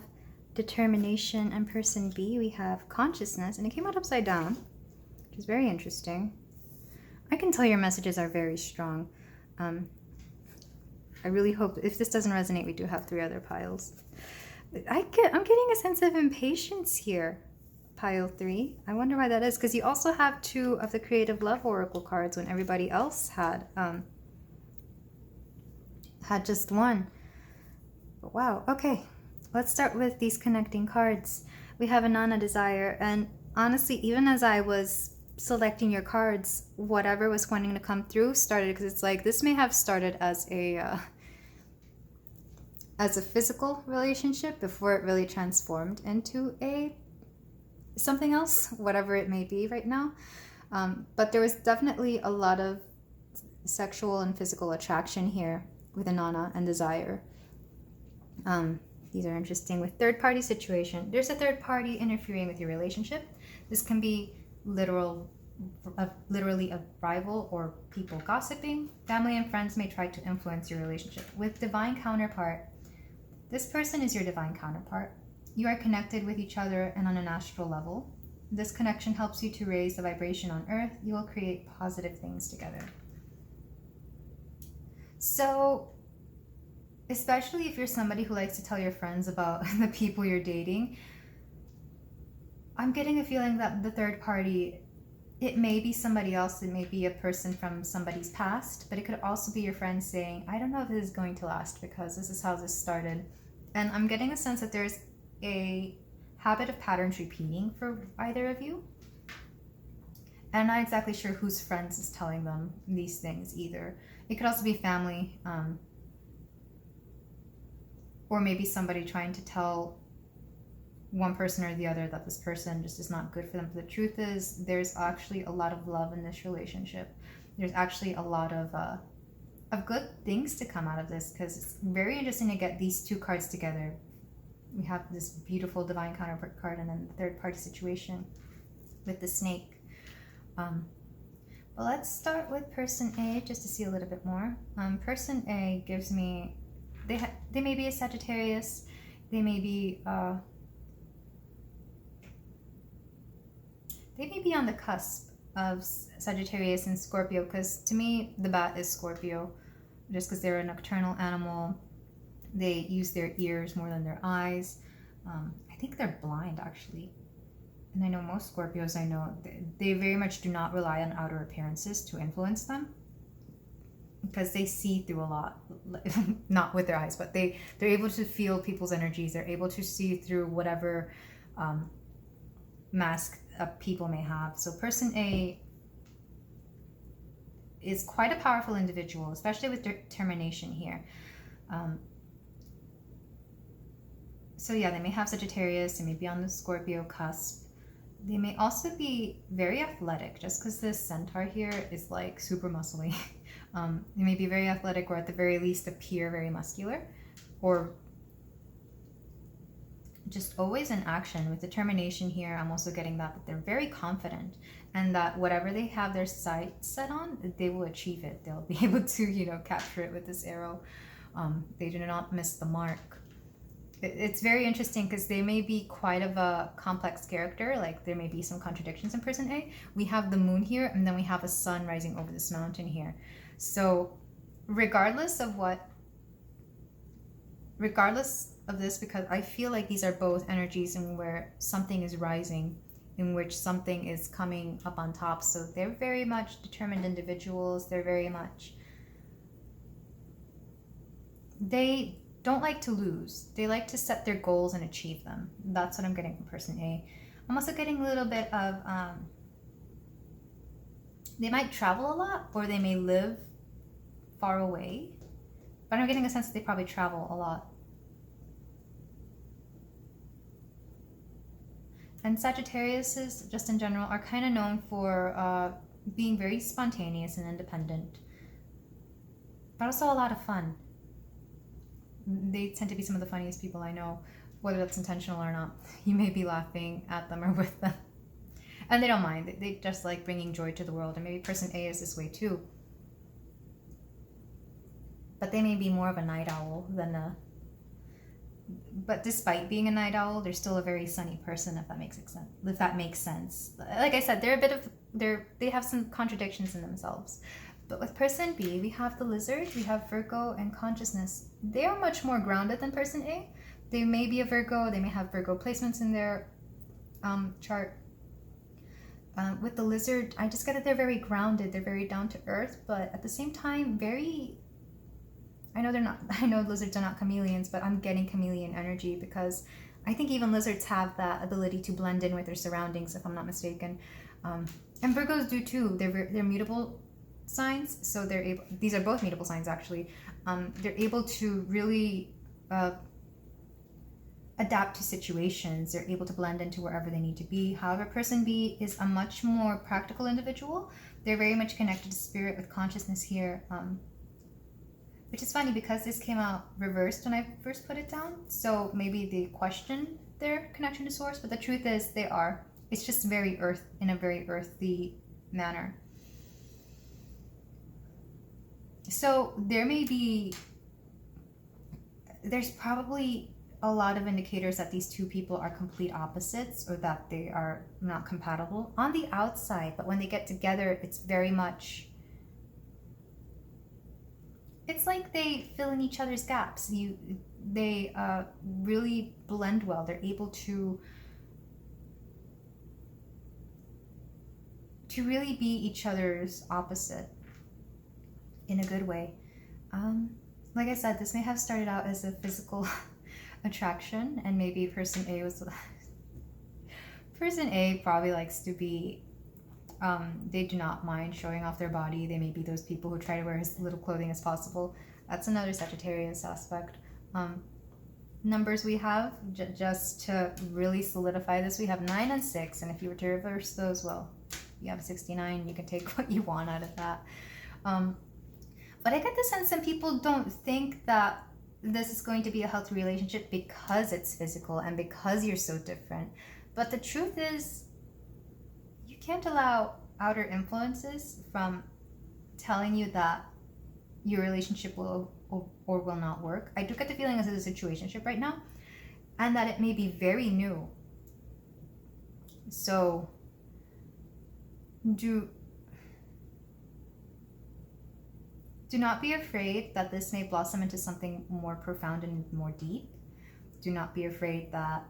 determination, and person B, we have consciousness, and it came out upside down, which is very interesting. I can tell your messages are very strong. I really hope, if this doesn't resonate, we do have 3 other piles. I'm getting a sense of impatience here, pile 3. I wonder why that is, because you also have 2 of the Creative Love Oracle cards when everybody else had just 1. But wow, okay. Let's start with these connecting cards. We have Inanna, Desire, and honestly, even as I was selecting your cards, whatever was wanting to come through started, because it's like this may have started as a physical relationship before it really transformed into something else, whatever it may be right now. But there was definitely a lot of sexual and physical attraction here with Inanna and Desire. These are interesting. With third-party situation, there's a third party interfering with your relationship. This can be literally a rival or people gossiping. Family and friends may try to influence your relationship. With divine counterpart, this person is your divine counterpart. You are connected with each other and on an astral level. This connection helps you to raise the vibration on earth. You will create positive things together. So, especially if you're somebody who likes to tell your friends about the people you're dating, I'm getting a feeling that the third party, it may be somebody else, it may be a person from somebody's past, but it could also be your friend saying, I don't know if this is going to last because this is how this started. And I'm getting a sense that there's a habit of patterns repeating for either of you. And I'm not exactly sure whose friends is telling them these things either. It could also be family, or maybe somebody trying to tell one person or the other that this person just is not good for them. But the truth is, there's actually a lot of love in this relationship. There's actually a lot of good things to come out of this, because it's very interesting to get these 2 cards together. We have this beautiful divine counterpart card, and then the third party situation with the snake. But let's start with person A just to see a little bit more. Person A gives me, they may be a Sagittarius, they may be on the cusp of Sagittarius and Scorpio, because to me the bat is Scorpio, just because they're a nocturnal animal. They use their ears more than their eyes. I think they're blind actually. And I know most Scorpios they very much do not rely on outer appearances to influence them. because they see through a lot, not with their eyes, but they're able to feel people's energies. They're able to see through whatever mask people may have. So person A is quite a powerful individual, especially with determination here. So yeah, they may have Sagittarius, they may be on the Scorpio cusp. They may also be very athletic, just because this centaur here is like super muscly. They may be very athletic, or at the very least appear very muscular, or just always in action. With determination here, I'm also getting that they're very confident, and that whatever they have their sights set on, they will achieve it. They'll be able to, you know, capture it with this arrow. They do not miss the mark. It's very interesting because they may be quite of a complex character. Like there may be some contradictions in person A. We have the moon here, and then we have a sun rising over this mountain here. So regardless of this, because I feel like these are both energies in where something is rising, in which something is coming up on top. So they're very much determined individuals. They're very much, they don't like to lose. They like to set their goals and achieve them. That's what I'm getting from person A. I'm also getting a little bit of, they might travel a lot, or they may live far away, but I'm getting a sense that they probably travel a lot. And Sagittariuses, just in general, are kind of known for being very spontaneous and independent, but also a lot of fun. They tend to be some of the funniest people I know, whether that's intentional or not. You may be laughing at them or with them, and they don't mind. They just like bringing joy to the world, and maybe person A is this way too. But they may be more of a night owl than a... But despite being a night owl, they're still a very sunny person, if that makes sense. If that makes sense. Like I said, they're a bit of... They have some contradictions in themselves. But with person B, we have the lizard, we have Virgo, and consciousness. They are much more grounded than person A. They may be a Virgo, they may have Virgo placements in their chart. With the lizard, I just get that they're very grounded, they're very down to earth, but at the same time, very... I know lizards are not chameleons, but I'm getting chameleon energy, because I think even lizards have that ability to blend in with their surroundings, if I'm not mistaken. And Virgos do too. They're mutable signs, so they're able, these are both mutable signs actually, they're able to really adapt to situations. They're able to blend into wherever they need to be. However, person B is a much more practical individual. They're very much connected to spirit with consciousness here, which is funny because this came out reversed when I first put it down, so maybe they question their connection to source, but the truth is they are. It's just very in a very earthy manner. So there's probably a lot of indicators that these two people are complete opposites, or that they are not compatible on the outside, but when they get together, it's very much, it's like they fill in each other's gaps. They really blend well. They're able to really be each other's opposite in a good way. Like I said, this may have started out as a physical attraction, and maybe person A was... person A probably likes to be... they do not mind showing off their body. They may be those people who try to wear as little clothing as possible. That's another Sagittarius aspect. Numbers we have, just to really solidify this, we have 9 and 6, and if you were to reverse those, well, you have 69. You can take what you want out of that. But I get the sense some people don't think that this is going to be a healthy relationship because it's physical and because you're so different. But the truth is, you can't allow outer influences from telling you that your relationship will or will not work. I do get the feeling this is a situationship right now, and that it may be very new. So do not be afraid that this may blossom into something more profound and more deep. Do not be afraid that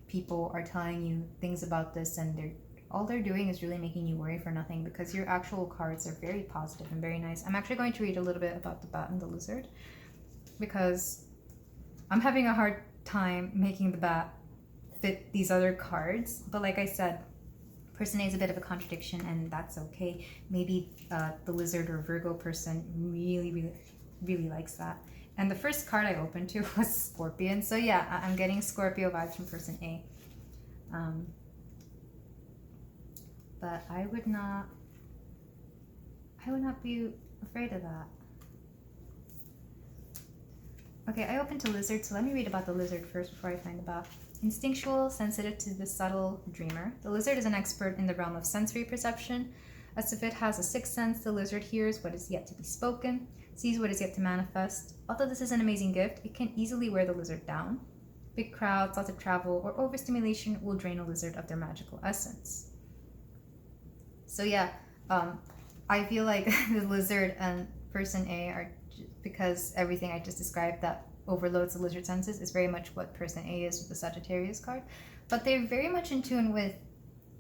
people are telling you things about this and they're all they're doing is really making you worry for nothing, because your actual cards are very positive and very nice. I'm actually going to read a little bit about the bat and the lizard, because I'm having a hard time making the bat fit these other cards. But like I said, person A is a bit of a contradiction, and that's okay. Maybe the lizard or Virgo person really likes that. And the first card I opened to was Scorpion. So yeah, I'm getting Scorpio vibes from person A. But I would not be afraid of that. Okay, I opened to lizard, so let me read about the lizard first before I find the bat. Instinctual, sensitive to the subtle, dreamer. The lizard is an expert in the realm of sensory perception. As if it has a sixth sense, the lizard hears what is yet to be spoken, sees what is yet to manifest. Although this is an amazing gift, it can easily wear the lizard down. Big crowds, lots of travel, or overstimulation will drain a lizard of their magical essence. So yeah, I feel like the lizard and person A are, because everything I just described that overloads the lizard senses is very much what person A is with the Sagittarius card. But they're very much in tune with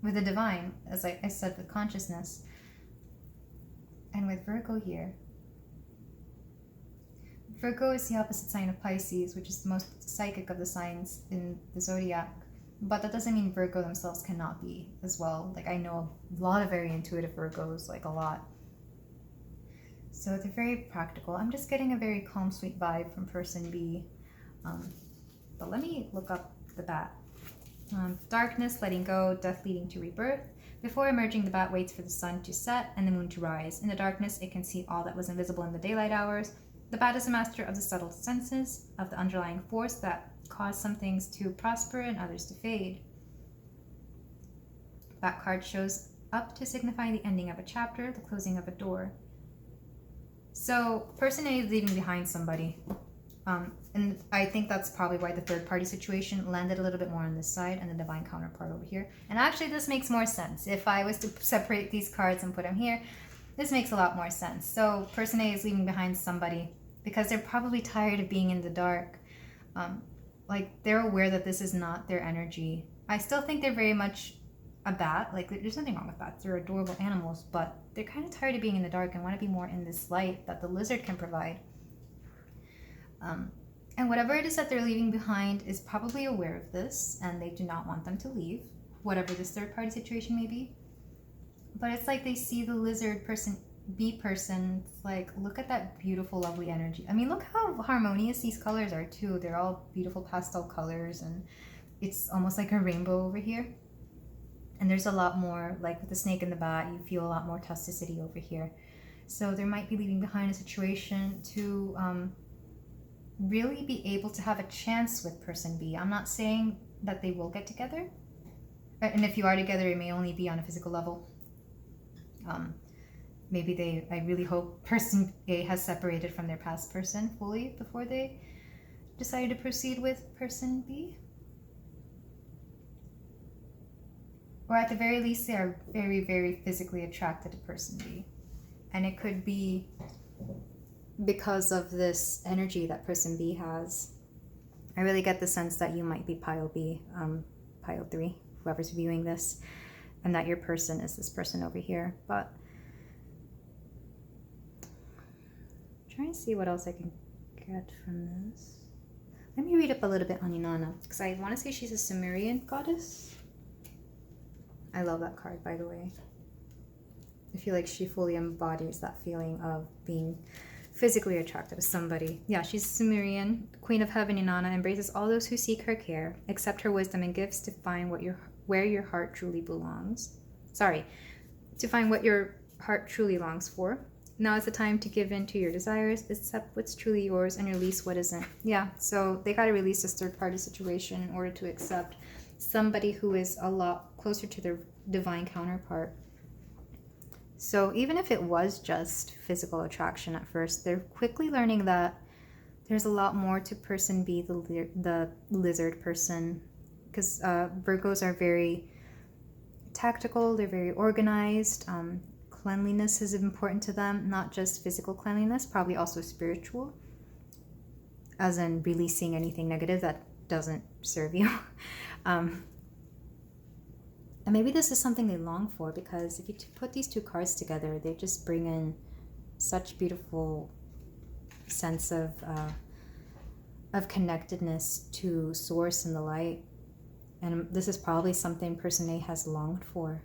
the divine, as I said, with consciousness. And with Virgo here, Virgo is the opposite sign of Pisces, which is the most psychic of the signs in the zodiac. But that doesn't mean Virgo themselves cannot be as well. Like, I know a lot of very intuitive Virgos, like a lot. So they're very practical. I'm just getting a very calm, sweet vibe from person B. But let me look up the bat. Darkness, letting go, death leading to rebirth. Before emerging, the bat waits for the sun to set and the moon to rise. In the darkness, it can see all that was invisible in the daylight hours. The bat is a master of the subtle senses, of the underlying force that caused some things to prosper and others to fade. Bat card shows up to signify the ending of a chapter, the closing of a door. So person A is leaving behind somebody. And I think that's probably why the third party situation landed a little bit more on this side and the divine counterpart over here. And actually this makes more sense. If I was to separate these cards and put them here, this makes a lot more sense. So person A is leaving behind somebody because they're probably tired of being in the dark. Like, they're aware that this is not their energy. I still think they're very much a bat. Like, there's nothing wrong with bats. They're adorable animals, but they're kind of tired of being in the dark and want to be more in this light that the lizard can provide. And whatever it is that they're leaving behind is probably aware of this, and they do not want them to leave, whatever this third party situation may be. But it's like they see the lizard person, B person, it's like, look at that beautiful, lovely energy. I mean, look how harmonious these colors are too. They're all beautiful pastel colors, and it's almost like a rainbow over here. And there's a lot more, like with the snake and the bat, you feel a lot more toxicity over here. So they might be leaving behind a situation to really be able to have a chance with person B. I'm not saying that they will get together. And if you are together, it may only be on a physical level. Maybe I really hope person A has separated from their past person fully before they decide to proceed with person B. Or at the very least, they are very, very physically attracted to person B. And it could be because of this energy that person B has. I really get the sense that you might be pile B, pile 3, whoever's viewing this, and that your person is this person over here. But I'm trying to see what else I can get from this. Let me read up a little bit on Inanna, because I want to say she's a Sumerian goddess. I love that card, by the way. I feel like she fully embodies that feeling of being physically attracted to somebody. Yeah, she's Sumerian, Queen of Heaven. Inanna embraces all those who seek her care, accept her wisdom and gifts to find where your heart truly belongs. To find what your heart truly longs for. Now is the time to give in to your desires, accept what's truly yours, and release what isn't. Yeah, so they got to release this third-party situation in order to accept somebody who is a lot closer to their divine counterpart. So even if it was just physical attraction at first, they're quickly learning that there's a lot more to person B, the lizard person, because Virgos are very tactical, they're very organized. Cleanliness is important to them, not just physical cleanliness, probably also spiritual, as in releasing anything negative that doesn't serve you. And And maybe this is something they long for, because if you put these two cards together, they just bring in such beautiful sense of connectedness to source and the light. And this is probably something person A has longed for.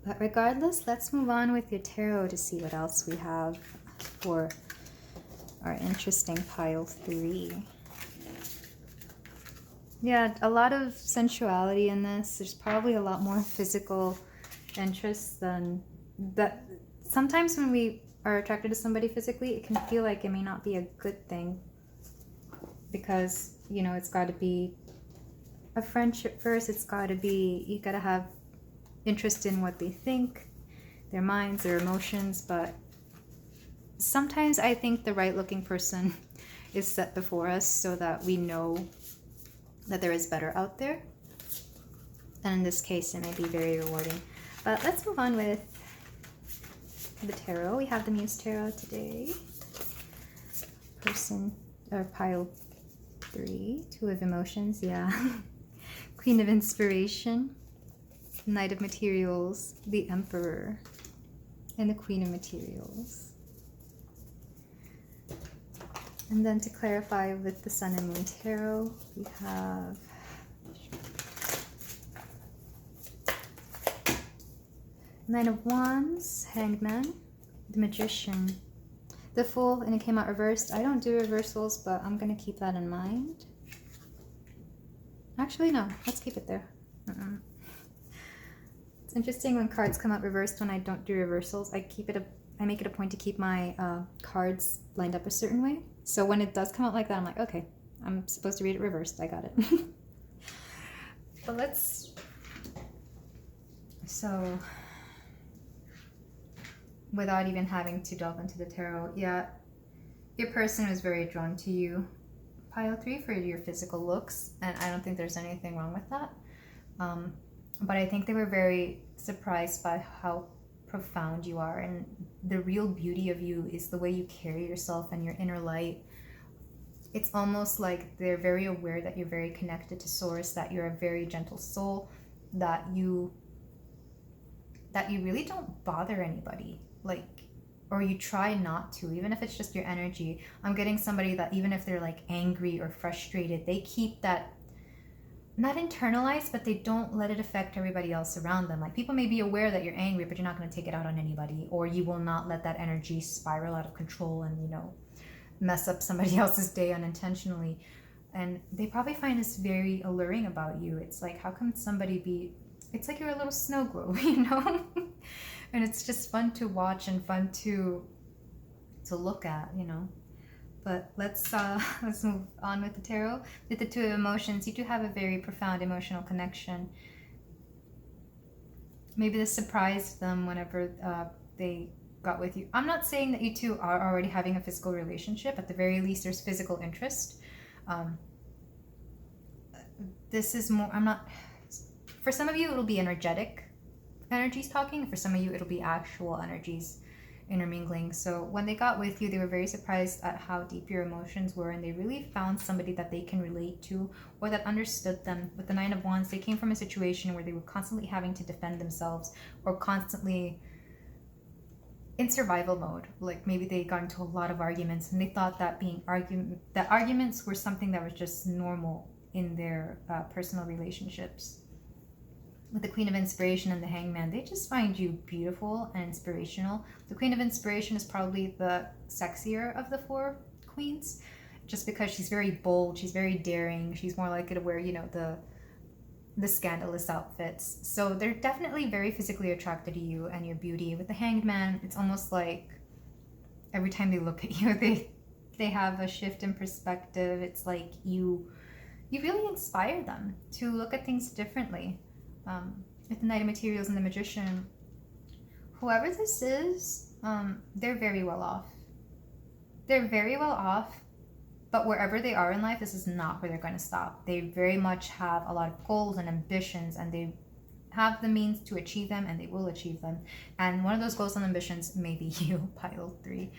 But regardless, let's move on with your tarot to see what else we have for our interesting pile 3. Yeah, a lot of sensuality in this. There's probably a lot more physical interest than that. Sometimes when we are attracted to somebody physically, it can feel like it may not be a good thing, because, you know, it's got to be a friendship first. It's got to be, you got to have interest in what they think, their minds, their emotions. But sometimes I think the right looking person is set before us so that we know that there is better out there. And in this case, it may be very rewarding. But let's move on with the tarot. We have the Muse Tarot today. Person, or pile 3, 2 of emotions, yeah. Queen of Inspiration, Knight of Materials, the Emperor, and the Queen of Materials. And then to clarify with the Sun and Moon Tarot, we have Nine of Wands, Hanged Man, the Magician, the Fool, and it came out reversed. I don't do reversals, but I'm going to keep that in mind. Actually, no, let's keep it there. It's interesting when cards come out reversed when I don't do reversals. I make it a point to keep my cards lined up a certain way. So when it does come out like that, I'm like, okay, I'm supposed to read it reversed. I got it. But let's... So... without even having to delve into the tarot, yeah, your person was very drawn to you, pile 3, for your physical looks, and I don't think there's anything wrong with that. But I think they were very surprised by how profound you are, and the real beauty of you is the way you carry yourself and your inner light. It's almost like they're very aware that you're very connected to source, that you're a very gentle soul, that you really don't bother anybody, like, or you try not to, even if it's just your energy. I'm getting somebody that even if they're like angry or frustrated, they keep that not internalized, but they don't let it affect everybody else around them. Like, people may be aware that you're angry, but you're not going to take it out on anybody, or you will not let that energy spiral out of control and, you know, mess up somebody else's day unintentionally. And they probably find this very alluring about you. It's like, how can somebody be, it's like you're a little snow globe, you know? And it's just fun to watch and fun to look at, you know. But let's move on with the tarot. With the 2 of emotions, you do have a very profound emotional connection. Maybe this surprised them whenever they got with you. I'm not saying that you two are already having a physical relationship. At the very least, there's physical interest. This is more, for some of you, it'll be energetic energies talking. For some of you, it'll be actual energies intermingling. So when they got with you, they were very surprised at how deep your emotions were, and they really found somebody that they can relate to, or that understood them. With the 9 of Wands, they came from a situation where they were constantly having to defend themselves, or constantly in survival mode. Like, maybe they got into a lot of arguments, and they thought that arguments were something that was just normal in their personal relationships. With the Queen of Inspiration and the Hanged Man, they just find you beautiful and inspirational. The Queen of Inspiration is probably the sexier of the 4 queens, just because she's very bold, she's very daring, she's more likely to wear, you know, the scandalous outfits. So they're definitely very physically attracted to you and your beauty. With the Hanged Man, it's almost like every time they look at you, they have a shift in perspective. It's like you really inspire them to look at things differently. With the Knight of Materials and the Magician, whoever this is, they're very well off. They're very well off, but wherever they are in life, this is not where they're going to stop. They very much have a lot of goals and ambitions, and they have the means to achieve them, and they will achieve them. And one of those goals and ambitions may be you, pile 3.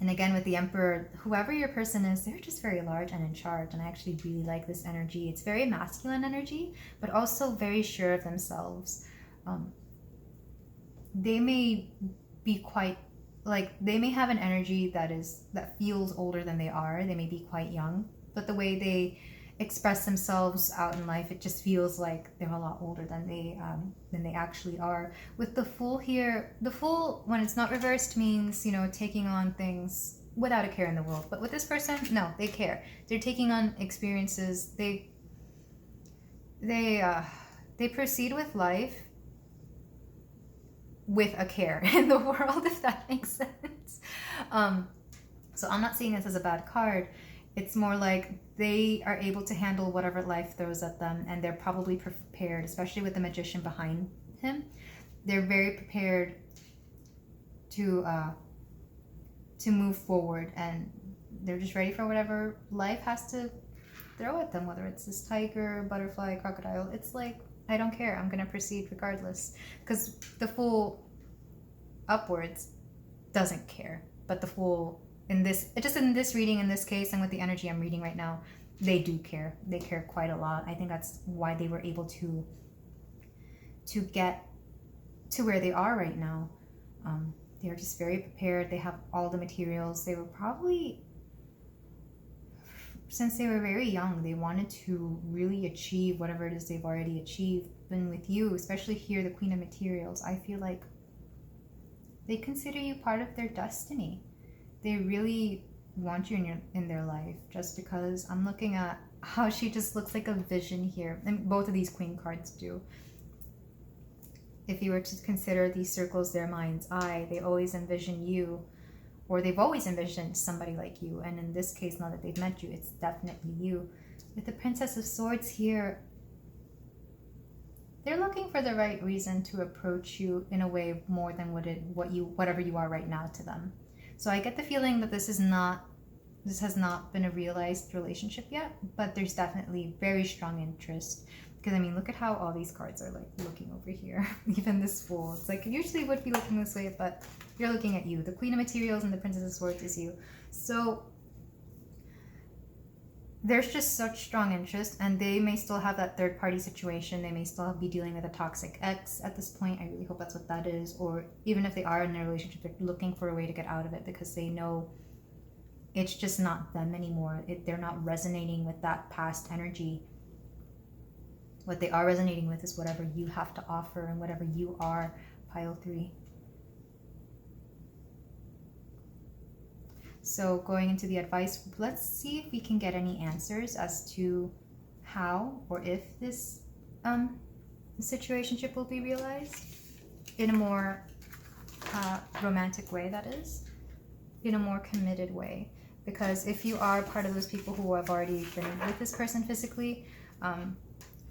And again, with the Emperor, whoever your person is, they're just very large and in charge. And I actually really like this energy. It's very masculine energy, but also very sure of themselves. They may be quite, like, they may have an energy that feels older than they are. They may be quite young, but the way they express themselves out in life, it just feels like they're a lot older than they actually are. With the Fool here, the Fool, when it's not reversed, means, you know, taking on things without a care in the world. But with this person, no, they care. They're taking on experiences. They proceed with life with a care in the world, if that makes sense. So I'm not seeing this as a bad card. It's more like they are able to handle whatever life throws at them, and they're probably prepared, especially with the Magician behind him. They're very prepared to move forward, and they're just ready for whatever life has to throw at them, whether it's this tiger, butterfly, crocodile. It's like, I don't care. I'm going to proceed regardless. Because the Fool upwards doesn't care, but the Fool in this reading, in this case, and with the energy I'm reading right now, they do care. They care quite a lot. I think that's why they were able to get to where they are right now. They're just very prepared. They have all the materials. They were probably, since they were very young, they wanted to really achieve whatever it is they've already achieved. And with you, especially here, the Queen of Materials, I feel like they consider you part of their destiny. They really want you in their life, just because I'm looking at how she just looks like a vision here. And both of these Queen cards do. If you were to consider these circles their mind's eye, they always envision you, or they've always envisioned somebody like you. And in this case, now that they've met you, it's definitely you. With the Princess of Swords here, they're looking for the right reason to approach you in a way more than whatever you are right now to them. So I get the feeling that this has not been a realized relationship yet, but there's definitely very strong interest. Because I mean, look at how all these cards are like looking over here. Even this Fool, it's like, usually would be looking this way, but you're looking at you. The Queen of Materials and the Princess of Swords is you. So there's just such strong interest, and they may still have that third party situation. They may still be dealing with a toxic ex at this point. I really hope that's what that is. Or even if they are in a relationship, they're looking for a way to get out of it, because they know it's just not them anymore. They're not resonating with that past energy. What they are resonating with is whatever you have to offer and whatever you are, pile 3. So going into the advice, let's see if we can get any answers as to how or if this situationship will be realized in a more romantic way, that is, in a more committed way. Because if you are part of those people who have already been with this person physically,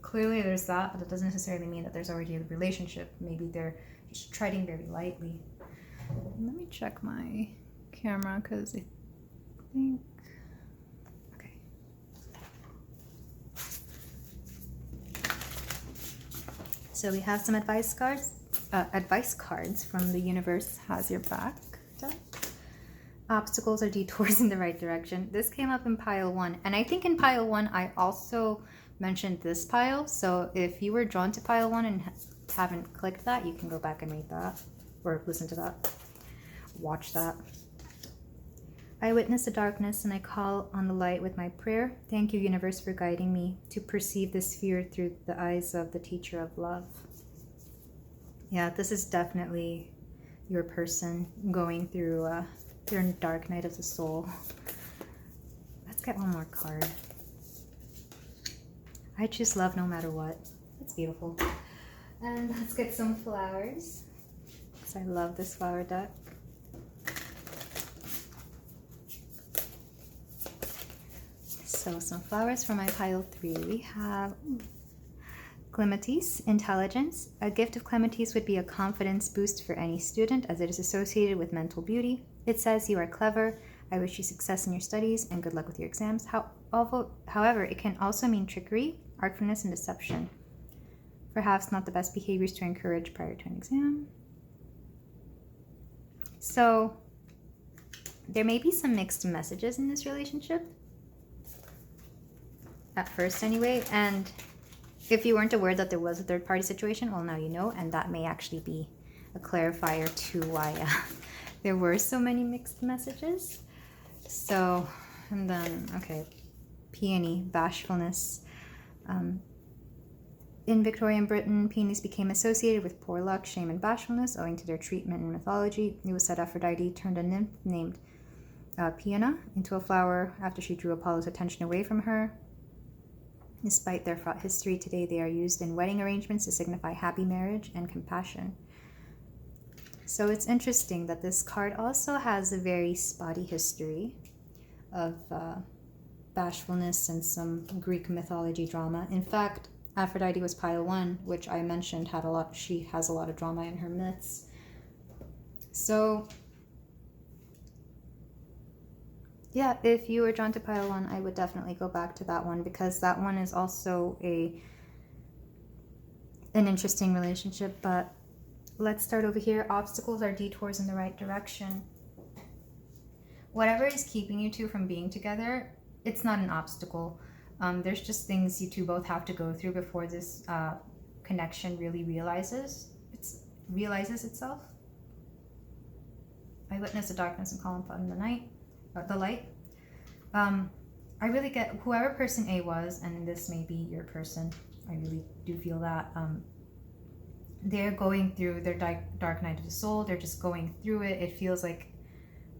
clearly there's that, but it doesn't necessarily mean that there's already a relationship. Maybe they're just treading very lightly. Let me check my camera, because I think, okay. So we have some advice cards from the Universe Has Your Back deck. Obstacles or detours in the right direction. This came up in pile 1, and I think in pile 1 I also mentioned this pile. So if you were drawn to pile 1 and haven't clicked that, you can go back and read that, or listen to that, watch that. I witness the darkness and I call on the light with my prayer. Thank you, Universe, for guiding me to perceive this sphere through the eyes of the teacher of love. Yeah, this is definitely your person going through their dark night of the soul. Let's get one more card. I choose love no matter what. That's beautiful. And let's get some flowers, because I love this flower deck. So some flowers for my pile 3. We have Clematis, intelligence. A gift of Clematis would be a confidence boost for any student, as it is associated with mental beauty. It says you are clever. I wish you success in your studies and good luck with your exams. However, it can also mean trickery, artfulness, and deception. Perhaps not the best behaviors to encourage prior to an exam. So There may be some mixed messages in this relationship. At first anyway. And if you weren't aware that there was a third party situation, well, now you know. And that may actually be a clarifier to why there were so many mixed messages. So, and then, okay, peony, bashfulness. In Victorian Britain, peonies became associated with poor luck, shame, and bashfulness owing to their treatment in mythology. It was said Aphrodite turned a nymph named Peona into a flower after she drew Apollo's attention away from her. Despite their fraught history, today they are used in wedding arrangements to signify happy marriage and compassion. So it's interesting that this card also has a very spotty history of bashfulness and some Greek mythology drama. In fact, Aphrodite was pile 1, which I mentioned she has a lot of drama in her myths. So yeah, if you were drawn to pile 1, I would definitely go back to that one, because that one is also an interesting relationship. But let's start over here. Obstacles are detours in the right direction. Whatever is keeping you two from being together, it's not an obstacle. There's just things you two both have to go through before this connection really realizes itself. I witness the darkness and call upon the light. I really get whoever person A was, and this may be your person. I really do feel that they're going through their dark night of the soul. They're just going through it. It feels like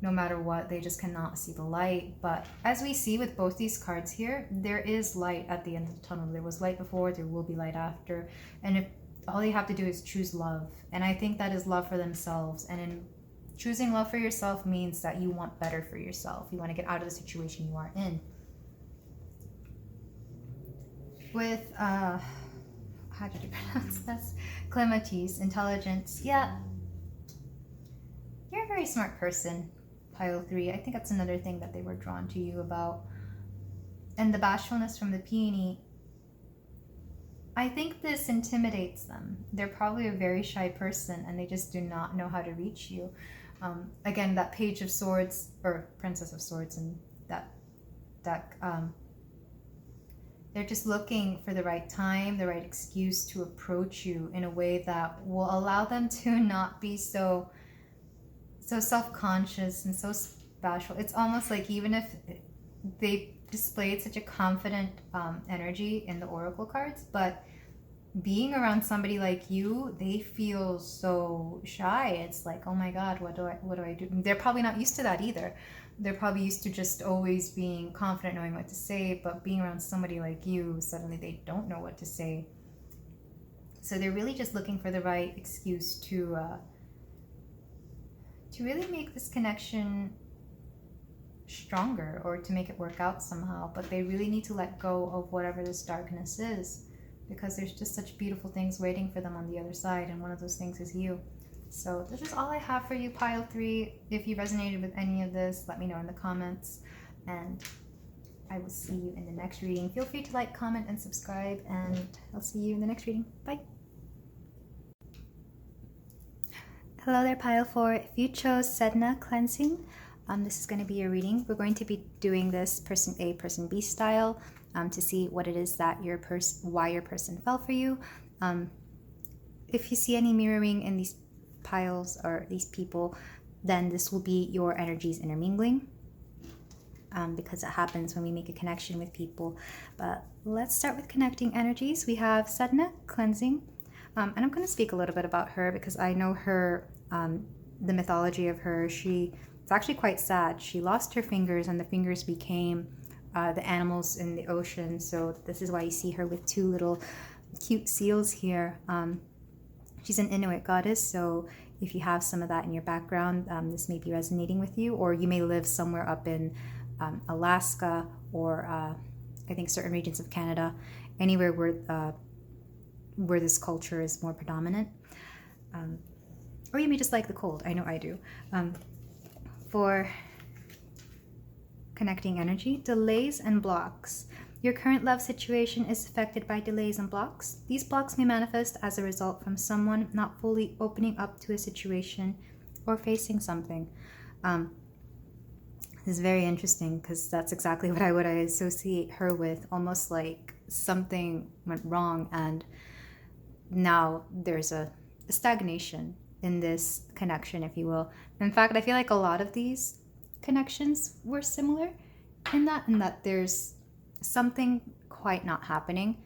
no matter what, they just cannot see the light. But as we see with both these cards here, there is light at the end of the tunnel. There was light before, there will be light after. And if all you have to do is choose love. And I think that is love for themselves. And in choosing love for yourself means that you want better for yourself. You want to get out of the situation you are in. With, how did you pronounce this? Clematis, intelligence. Yeah, you're a very smart person. Pile 3. I think that's another thing that they were drawn to you about. And the bashfulness from the peony, I think this intimidates them. They're probably a very shy person and they just do not know how to reach you. Again, that Page of Swords, or Princess of Swords, and that they're just looking for the right time, the right excuse to approach you in a way that will allow them to not be so self-conscious and so bashful. It's almost like even if they displayed such a confident energy in the oracle cards, but being around somebody like you, they feel so shy. It's like, oh my God, what do I do? They're probably not used to that either. They're probably used to just always being confident, knowing what to say, but being around somebody like you, suddenly they don't know what to say. So they're really just looking for the right excuse to really make this connection stronger, or to make it work out somehow. But they really need to let go of whatever this darkness is, because there's just such beautiful things waiting for them on the other side, and one of those things is you. So this is all I have for you, pile 3. If you resonated with any of this, let me know in the comments, and I will see you in the next reading. Feel free to like, comment, and subscribe, and I'll see you in the next reading. Bye. Hello there, pile 4. If you chose Sedna cleansing, this is going to be your reading. We're going to be doing this person A, person B style to see what it is that why your person fell for you. If you see any mirroring in these piles or these people, then this will be your energies intermingling, because it happens when we make a connection with people. But let's start with connecting energies. We have Sedna cleansing. And I'm going to speak a little bit about her because I know her, the mythology of her. It's actually quite sad. She lost her fingers, and the fingers became the animals in the ocean. So this is why you see her with 2 little cute seals here. She's an Inuit goddess, so if you have some of that in your background, this may be resonating with you, or you may live somewhere up in Alaska, or I think certain regions of Canada, anywhere where this culture is more predominant. Or you may just like the cold. I know I do. For connecting energy, delays and blocks. Your current love situation is affected by delays and blocks. These blocks may manifest as a result from someone not fully opening up to a situation or facing something. is very interesting because that's exactly what I would associate her with, almost like something went wrong and now there's a stagnation in this connection, if you will. In fact, I feel like a lot of these connections were similar in that there's something quite not happening.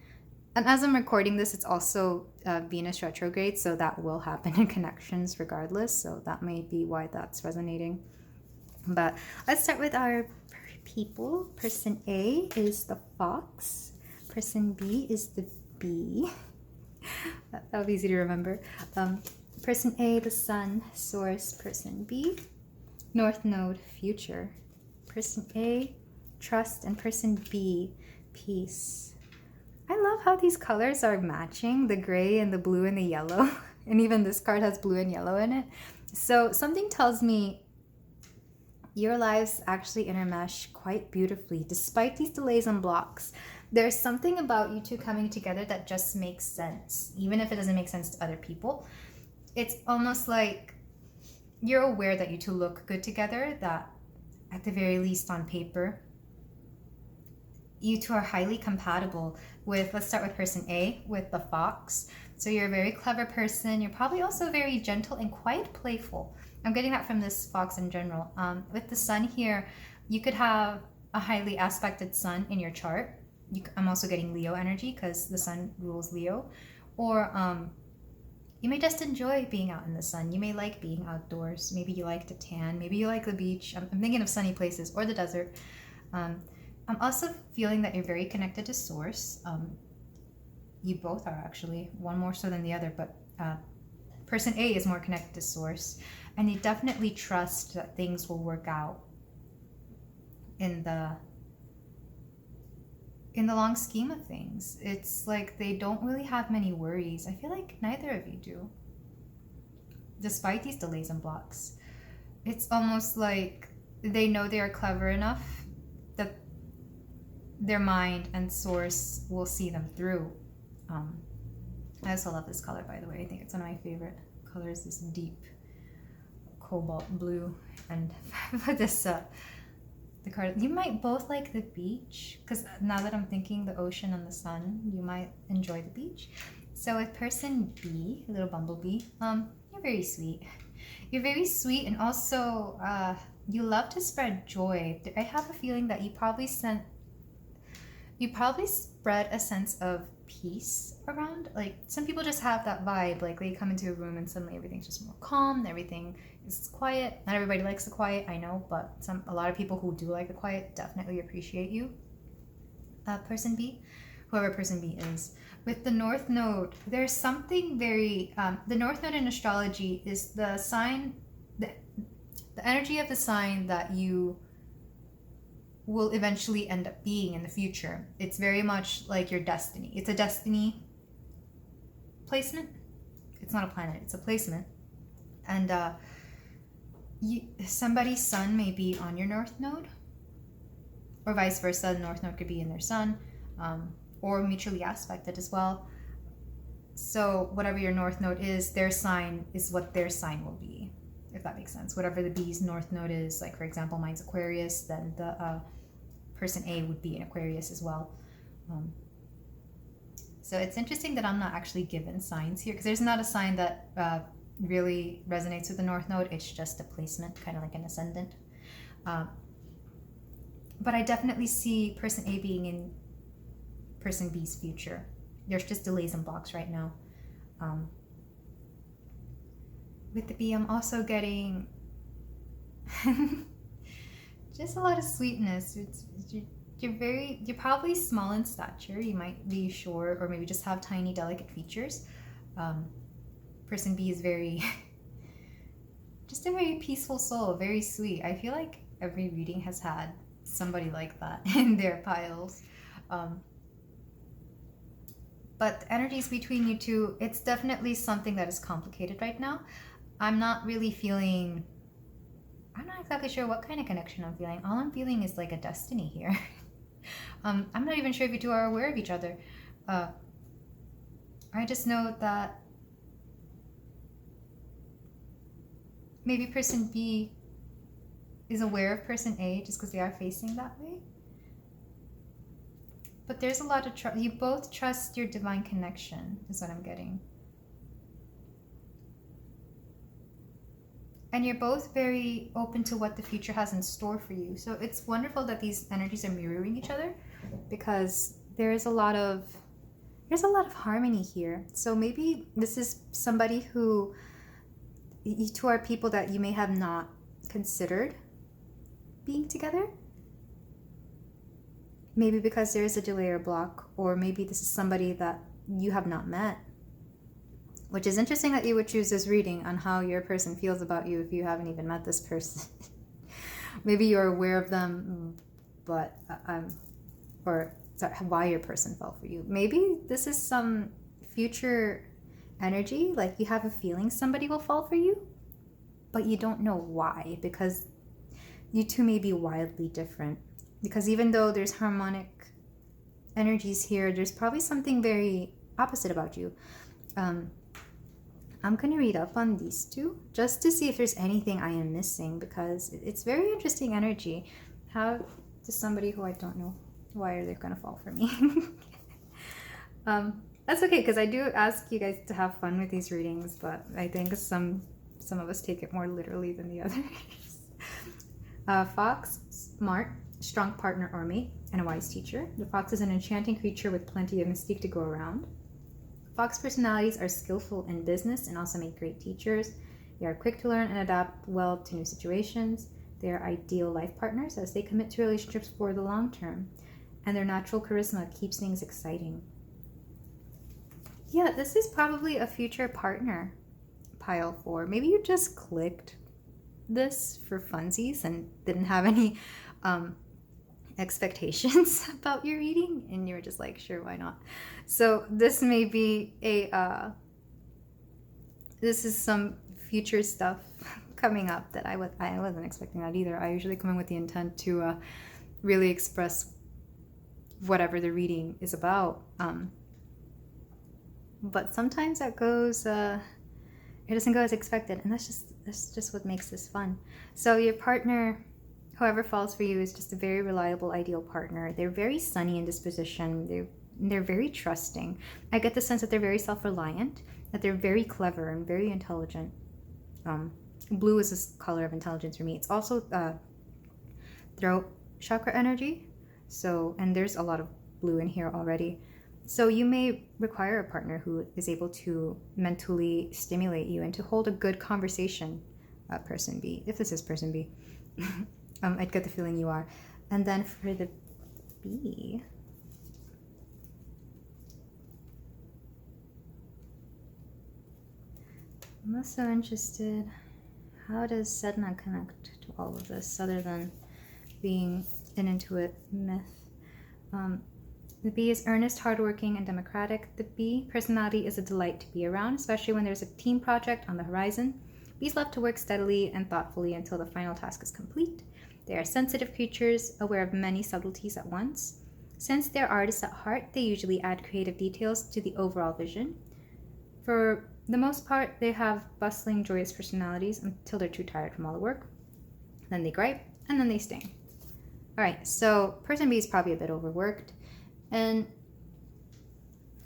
And as I'm recording this, it's also Venus retrograde, so that will happen in connections regardless. So that may be why that's resonating. But let's start with our people. Person A is the fox. Person B is the bee. That was easy to remember. Person A, the sun, source. Person B, north node, future. Person A, trust. And person B, peace. I love how these colors are matching, the gray and the blue and the yellow. And even this card has blue and yellow in it. So something tells me your lives actually intermesh quite beautifully despite these delays and blocks. There's something about you two coming together that just makes sense, even if it doesn't make sense to other people. It's almost like you're aware that you two look good together, that at the very least on paper, you two are highly compatible with, let's start with person A, with the fox. So you're a very clever person. You're probably also very gentle and quite playful. I'm getting that from this fox in general. With the sun here, you could have a highly aspected sun in your chart. I'm also getting Leo energy because the sun rules Leo. Or you may just enjoy being out in the sun. You may like being outdoors. Maybe you like to tan. Maybe you like the beach. I'm thinking of sunny places or the desert. I'm also feeling that you're very connected to source. You both are actually, one more so than the other, but person A is more connected to source, and they definitely trust that things will work out in the long scheme of things. It's like they don't really have many worries. I feel like neither of you do, despite these delays and blocks. It's almost like they know they are clever enough that their mind and source will see them through. I also love this color, by the way. I think it's one of my favorite colors, this deep cobalt blue. And for this the card, you might both like the beach, because now that I'm thinking the ocean and the sun, you might enjoy the beach. So with person B, little bumblebee, you're very sweet. You're very sweet, and also you love to spread joy. I have a feeling that you probably spread a sense of peace around. Like, some people just have that vibe, like they come into a room and suddenly everything's just more calm, everything is quiet. Not everybody likes the quiet, I know, but a lot of people who do like the quiet definitely appreciate you. Person B, whoever person B is. With the North Node, there's something very, the North Node in astrology is the sign, the energy of the sign that you will eventually end up being in the future. It's very much like your destiny. It's a destiny placement. It's not a planet, it's a placement. And somebody's sun may be on your North Node, or vice versa. The North Node could be in their sun, or mutually aspected as well. So whatever your North Node is, their sign is what their sign will be, if that makes sense. Whatever the bee's North Node is, like for example, mine's Aquarius, then the person A would be in Aquarius as well. So it's interesting that I'm not actually given signs here, because there's not a sign that really resonates with the North Node. It's just a placement, kind of like an ascendant. But I definitely see person A being in person B's future. There's just delays and blocks right now. With the B, I'm also getting just a lot of sweetness. You're probably small in stature. You might be short, or maybe just have tiny, delicate features. Person B is just a very peaceful soul, very sweet. I feel like every reading has had somebody like that in their piles. But the energies between you two, it's definitely something that is complicated right now. I'm not exactly sure what kind of connection I'm feeling. All I'm feeling is like a destiny here. I'm not even sure if you two are aware of each other. I just know that maybe person B is aware of person A just because they are facing that way. But there's a lot of trust. You both trust your divine connection, is what I'm getting. And you're both very open to what the future has in store for you. So it's wonderful that these energies are mirroring each other, because there's a lot of harmony here. So maybe this is somebody who, you two are people that you may have not considered being together. Maybe because there is a delay or block, or maybe this is somebody that you have not met. Which is interesting that you would choose this reading on how your person feels about you if you haven't even met this person. Maybe you're aware of them, but why your person fell for you. Maybe this is some future energy, like you have a feeling somebody will fall for you, but you don't know why, because you two may be wildly different. Because even though there's harmonic energies here, there's probably something very opposite about you. I'm going to read up on these two just to see if there's anything I am missing, because it's very interesting energy. How does somebody who I don't know, why are they going to fall for me? That's okay, because I do ask you guys to have fun with these readings, but I think some of us take it more literally than the others. Fox, smart, strong partner or mate, and a wise teacher. The fox is an enchanting creature with plenty of mystique to go around. Fox personalities are skillful in business and also make great teachers. They are quick to learn and adapt well to new situations. They are ideal life partners as they commit to relationships for the long term. And their natural charisma keeps things exciting. Yeah, this is probably a future partner, pile 4. Maybe you just clicked this for funsies and didn't have any expectations about your reading, and you were just like, sure, why not? So this may be this is some future stuff coming up that I wasn't expecting that either. I usually come in with the intent to really express whatever the reading is about, but sometimes that goes it doesn't go as expected, and that's just what makes this fun. So your partner, whoever falls for you, is just a very reliable, ideal partner. They're very sunny in disposition. They're very trusting. I get the sense that they're very self-reliant, that they're very clever and very intelligent. Blue is this color of intelligence for me. It's also throat chakra energy. So, and there's a lot of blue in here already. So you may require a partner who is able to mentally stimulate you and to hold a good conversation, person B, if this is person B. I get the feeling you are. And then for the B, I'm also interested, how does Sedna connect to all of this other than being an intuit myth? The B is earnest, hardworking, and democratic. The B personality is a delight to be around, especially when there's a team project on the horizon. Bees love to work steadily and thoughtfully until the final task is complete. They are sensitive creatures, aware of many subtleties at once. Since they're artists at heart, they usually add creative details to the overall vision. For the most part, they have bustling, joyous personalities until they're too tired from all the work. Then they gripe, and then they sting. All right, so person B is probably a bit overworked, and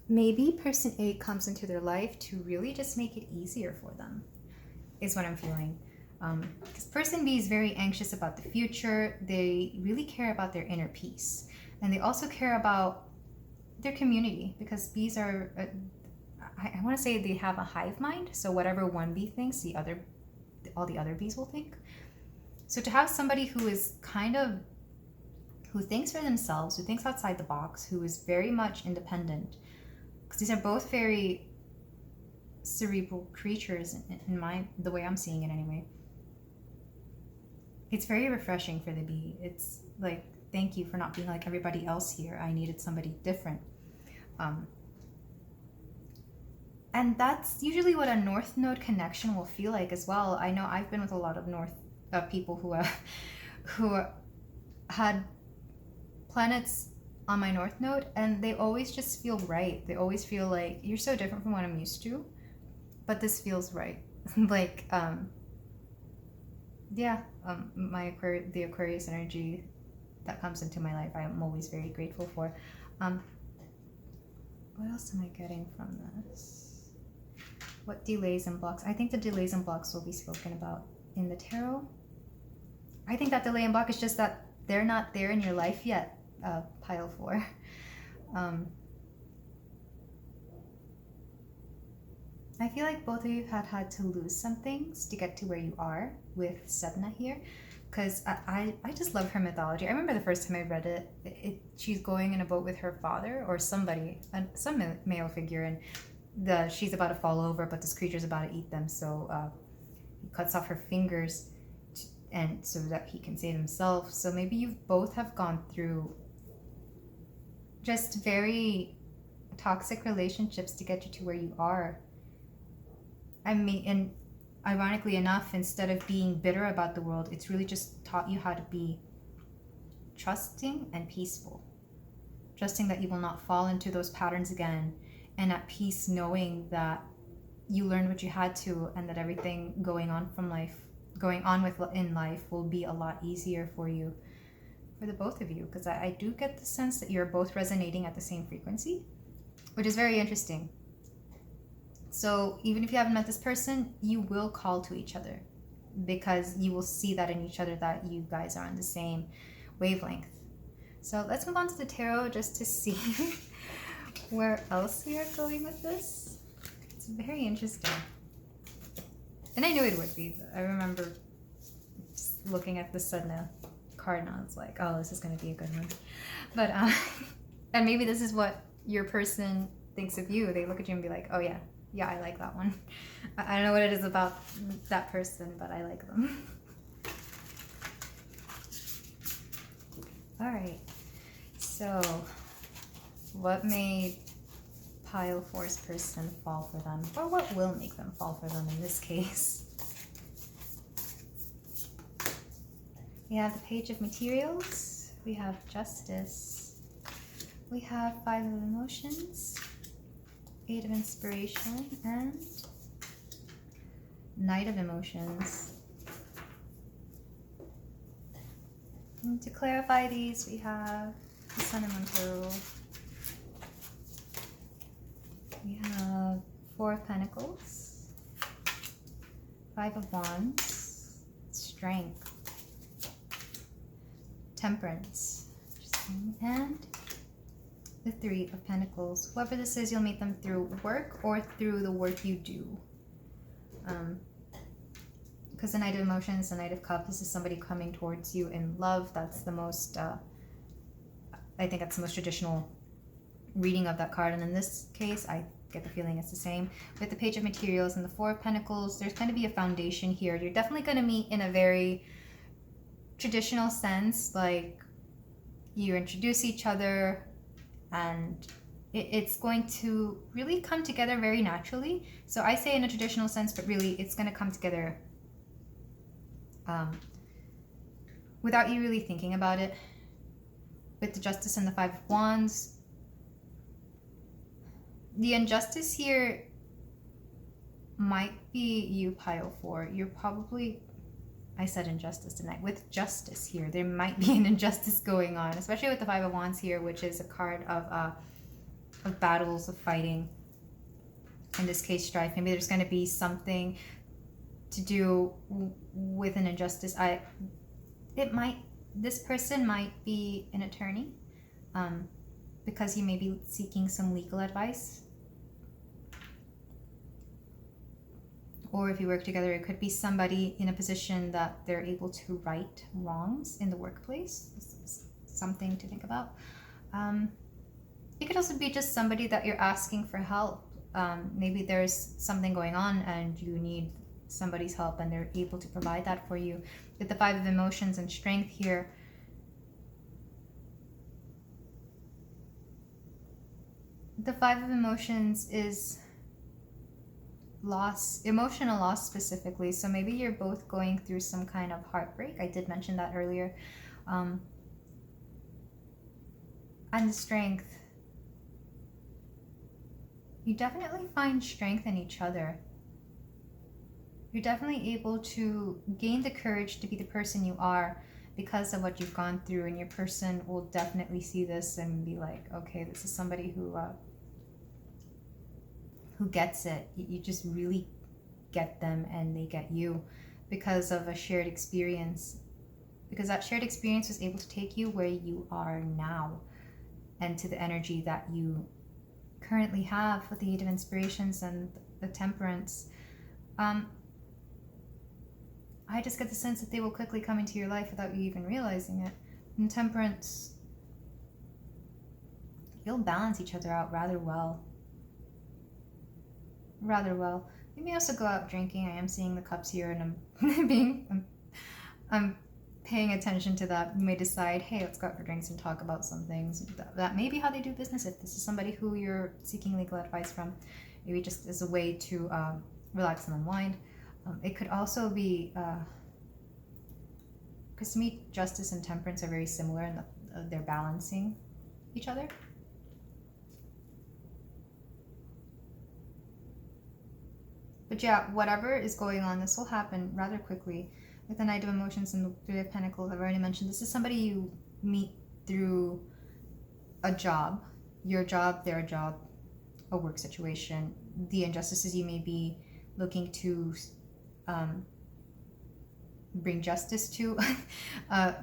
maybe person A comes into their life to really just make it easier for them, is what I'm feeling. Because person B is very anxious about the future. They really care about their inner peace. And they also care about their community, because bees are, I want to say they have a hive mind. So whatever one bee thinks, all the other bees will think. So to have somebody who is who thinks for themselves, who thinks outside the box, who is very much independent, because these are both very cerebral creatures in the way I'm seeing it anyway. It's very refreshing for the bee. It's like, thank you for not being like everybody else here. I needed somebody different. And that's usually what a North Node connection will feel like as well. I know I've been with a lot of people who had planets on my North Node, and they always just feel right. They always feel like, you're so different from what I'm used to, but this feels right. Like, Yeah, the Aquarius energy that comes into my life, I am always very grateful for. What else am I getting from this? What delays and blocks? I think the delays and blocks will be spoken about in the tarot. I think that delay and block is just that they're not there in your life yet, pile 4. I feel like both of you had to lose some things to get to where you are with Sedna here, because I just love her mythology. I remember the first time I read it, she's going in a boat with her father or somebody, some male figure, and she's about to fall over, but this creature's about to eat them, so he cuts off her fingers and so that he can save himself. So maybe you both have gone through just very toxic relationships to get you to where you are. I mean, and ironically enough, instead of being bitter about the world, it's really just taught you how to be trusting and peaceful. Trusting that you will not fall into those patterns again, and at peace knowing that you learned what you had to, and that everything going on in life will be a lot easier for you, for the both of you, because I do get the sense that you're both resonating at the same frequency, which is very interesting. So even if you haven't met this person, you will call to each other, because you will see that in each other, that you guys are on the same wavelength. So let's move on to the tarot just to see where else we are going with this. It's very interesting. And I knew it would be. I remember just looking at the Sedna card and I was like, oh, this is going to be a good one. But, and maybe this is what your person thinks of you. They look at you and be like, oh yeah, I like that one. I don't know what it is about that person, but I like them. All right. So what made pile 4's person fall for them? Or what will make them fall for them in this case? We have the Page of Materials. We have Justice. We have 5 of Emotions, 8 of Inspiration, and Knight of Emotions. And to clarify these, we have the Sun and Moon Tarot. We have 4 of Pentacles, 5 of Wands, Strength, Temperance, and the 3 of Pentacles. Whoever this is, you'll meet them through work or through the work you do. Because the Knight of Emotions, the Knight of Cups, this is somebody coming towards you in love. That's the most, I think that's the most traditional reading of that card. And in this case, I get the feeling it's the same. With the Page of Materials and the 4 of Pentacles, there's going to be a foundation here. You're definitely going to meet in a very traditional sense, like you introduce each other and it's going to really come together very naturally. So I say in a traditional sense, but really it's going to come together without you really thinking about it. With the Justice and the 5 of Wands, the injustice here might be you, pile 4. You're probably, I said injustice tonight. With Justice here, there might be an injustice going on, especially with the 5 of Wands here, which is a card of battles, of fighting. In this case, strife. Maybe there's going to be something to do with an injustice. This person might be an attorney, because you may be seeking some legal advice. Or if you work together, it could be somebody in a position that they're able to right wrongs in the workplace. This is something to think about. It could also be just somebody that you're asking for help. Maybe there's something going on and you need somebody's help and they're able to provide that for you. With the 5 of Emotions and Strength here, the 5 of Emotions is loss, emotional loss specifically. So maybe you're both going through some kind of heartbreak. I did mention that earlier. And the Strength, you definitely find strength in each other. you're definitely able to gain the courage to be the person you are because of what you've gone through, and your person will definitely see this and be like, okay, this is somebody who gets it. You just really get them, and they get you because of a shared experience, because that shared experience was able to take you where you are now and to the energy that you currently have with the Eight of Inspirations and the Temperance. I just get the sense that they will quickly come into your life without you even realizing it. In Temperance, you'll balance each other out rather well. Rather well. You may also go out drinking. I am seeing the cups here, and I'm paying attention to that. You may decide, hey, let's go out for drinks and talk about some things. That may be how they do business. If this is somebody who you're seeking legal advice from, maybe just as a way to relax and unwind. It could also be, because to me, justice and temperance are very similar in that they're balancing each other. But yeah, whatever is going on, this will happen rather quickly. With the Knight of Emotions and the Three of Pentacles, I've already mentioned, this is somebody you meet through a job, your job, their job, a work situation. The injustices you may be looking to bring justice to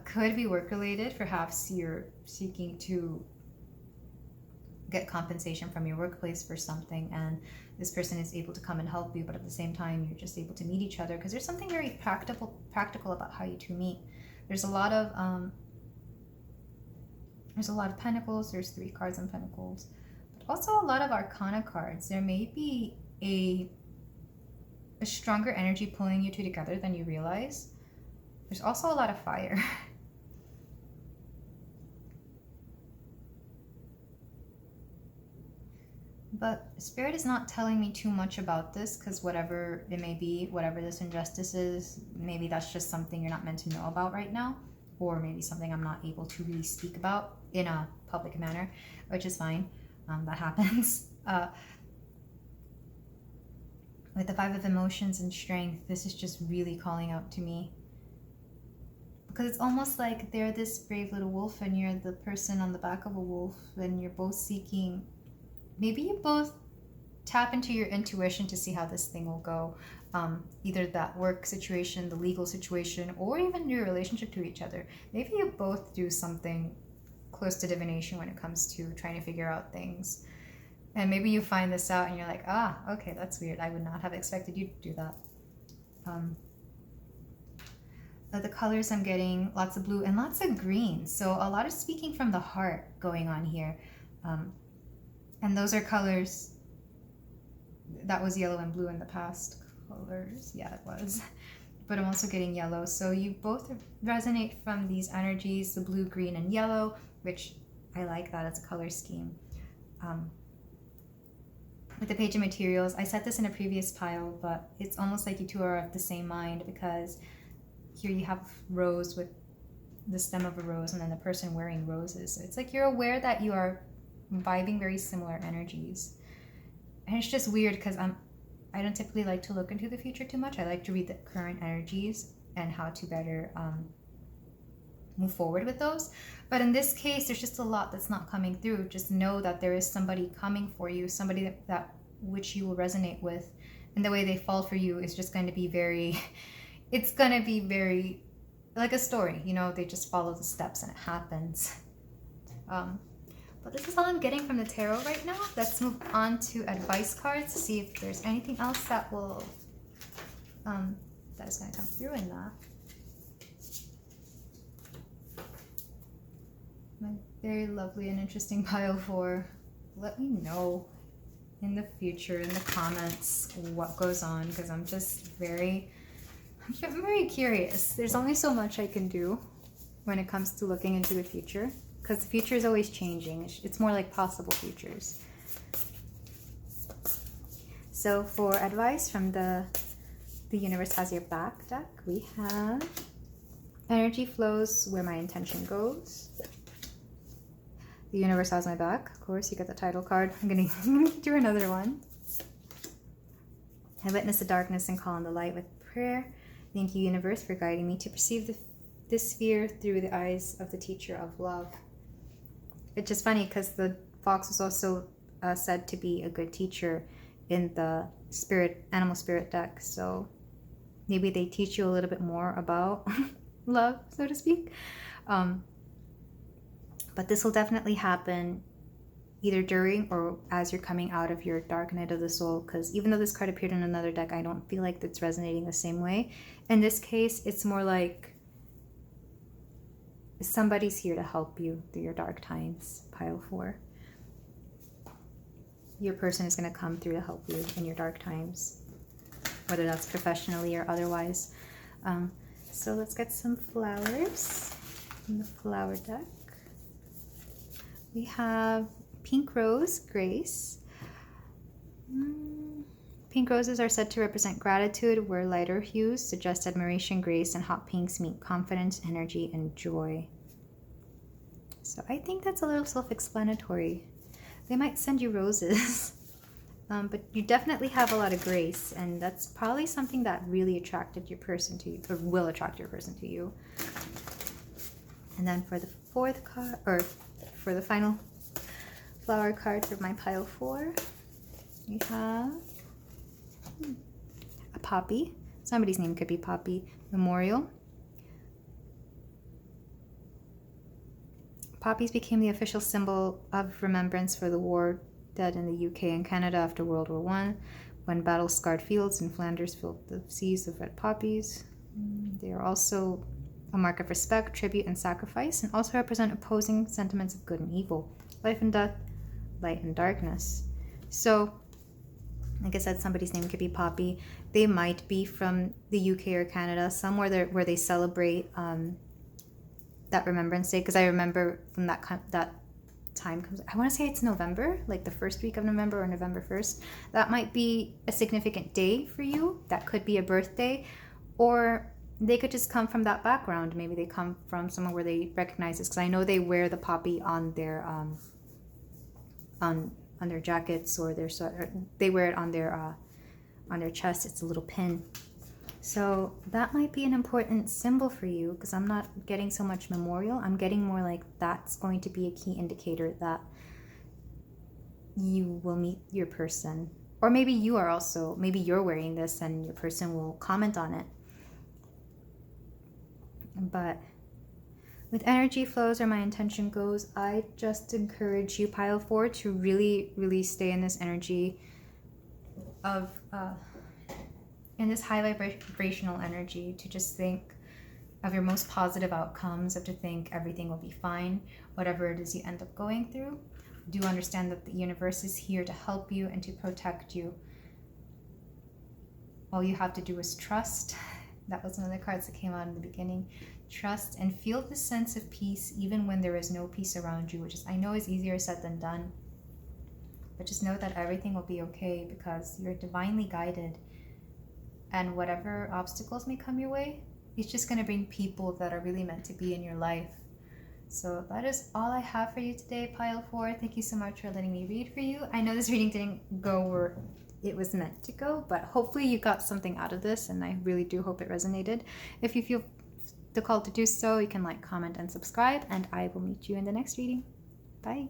could be work related. Perhaps you're seeking to get compensation from your workplace for something, and this person is able to come and help you, but at the same time you're just able to meet each other because there's something very practical about how you two meet. There's a lot of pentacles, there's 3 cards on pentacles, but also a lot of arcana cards. There may be a stronger energy pulling you two together than you realize. There's also a lot of fire. But Spirit is not telling me too much about this, because whatever it may be, whatever this injustice is, maybe that's just something you're not meant to know about right now, or maybe something I'm not able to really speak about in a public manner, which is fine. That happens. With the 5 of Emotions and Strength, this is just really calling out to me. Because it's almost like they're this brave little wolf and you're the person on the back of a wolf, and you're both seeking, maybe you both tap into your intuition to see how this thing will go. Either that work situation, the legal situation, or even your relationship to each other. Maybe you both do something close to divination when it comes to trying to figure out things. And maybe you find this out and you're like, ah, okay, that's weird. I would not have expected you to do that. The colors I'm getting, lots of blue and lots of green. So a lot of speaking from the heart going on here. And those are colors, that was yellow and blue in the past colors. Yeah, it was. But I'm also getting yellow. So you both resonate from these energies, the blue, green, and yellow, which I like that as a color scheme. With the Page of Materials, I said this in a previous pile, but it's almost like you two are of the same mind, because here you have rose with the stem of a rose and then the person wearing roses. So it's like you're aware that you are vibing very similar energies. And it's just weird because I don't typically like to look into the future too much. I like to read the current energies and how to better move forward with those. But in this case, there's just a lot that's not coming through. Just know that there is somebody coming for you, somebody that which you will resonate with, and the way they fall for you is just going to be very, it's going to be very like a story, you know, they just follow the steps and it happens. But this is all I'm getting from the tarot right now. Let's move on to advice cards to see if there's anything else that will that is going to come through in that. My very lovely and interesting pile 4. Let me know in the future in the comments what goes on, because I'm very curious. There's only so much I can do when it comes to looking into the future, because the future is always changing. It's more like possible futures. So for advice from the universe has your back deck, we have energy flows where my intention goes. The universe has my back. Of course, you get the title card. I'm gonna do another one. I witness the darkness and call on the light with prayer. Thank you, universe, for guiding me to perceive this sphere through the eyes of the teacher of love. It's just funny because the fox was also said to be a good teacher in the animal spirit deck. So maybe they teach you a little bit more about love, so to speak. But this will definitely happen either during or as you're coming out of your dark night of the soul, because even though this card appeared in another deck, I don't feel like it's resonating the same way. In this case, it's more like somebody's here to help you through your dark times, pile 4. Your person is going to come through to help you in your dark times, whether that's professionally or otherwise. So let's get some flowers in the flower deck. We have Pink Rose, Grace. Pink roses are said to represent gratitude, where lighter hues suggest admiration, grace, and hot pinks mean confidence, energy, and joy. So I think that's a little self-explanatory. They might send you roses, but you definitely have a lot of grace, and that's probably something that really attracted your person to you, or will attract your person to you. And then for the fourth card, or for the final flower card for my pile 4, we have a poppy. Somebody's name could be Poppy. Memorial. Poppies became the official symbol of remembrance for the war dead in the UK and Canada after World War I, when battle-scarred fields in Flanders filled the seas of red poppies. They are also a mark of respect, tribute, and sacrifice, and also represent opposing sentiments of good and evil, life and death, light and darkness. So, like I said, somebody's name could be Poppy. They might be from the UK or Canada, somewhere where they celebrate that Remembrance Day, because I remember when that time comes, I want to say it's November, like the first week of November or November 1st. That might be a significant day for you. That could be a birthday, or they could just come from that background. Maybe they come from somewhere where they recognize this, because I know they wear the poppy on their on their jackets or their sweater. They wear it on their chest. It's a little pin. So that might be an important symbol for you, because I'm not getting so much memorial. I'm getting more like that's going to be a key indicator that you will meet your person. Or maybe you are also, maybe you're wearing this and your person will comment on it. But with energy flows, or my intention goes, I just encourage you, pile 4, to really, really stay in this energy of in this high vibrational energy, to just think of your most positive outcomes, of to think everything will be fine, whatever it is you end up going through. Do understand that the universe is here to help you and to protect you. All you have to do is trust. That was one of the cards that came out in the beginning. Trust and feel the sense of peace even when there is no peace around you, which is, I know, is easier said than done. But just know that everything will be okay, because you're divinely guided. And whatever obstacles may come your way, it's just going to bring people that are really meant to be in your life. So that is all I have for you today, pile 4. Thank you so much for letting me read for you. I know this reading didn't go where it was meant to go, but hopefully you got something out of this, and I really do hope it resonated. If you feel the call to do so, you can like, comment, and subscribe, and I will meet you in the next reading. Bye.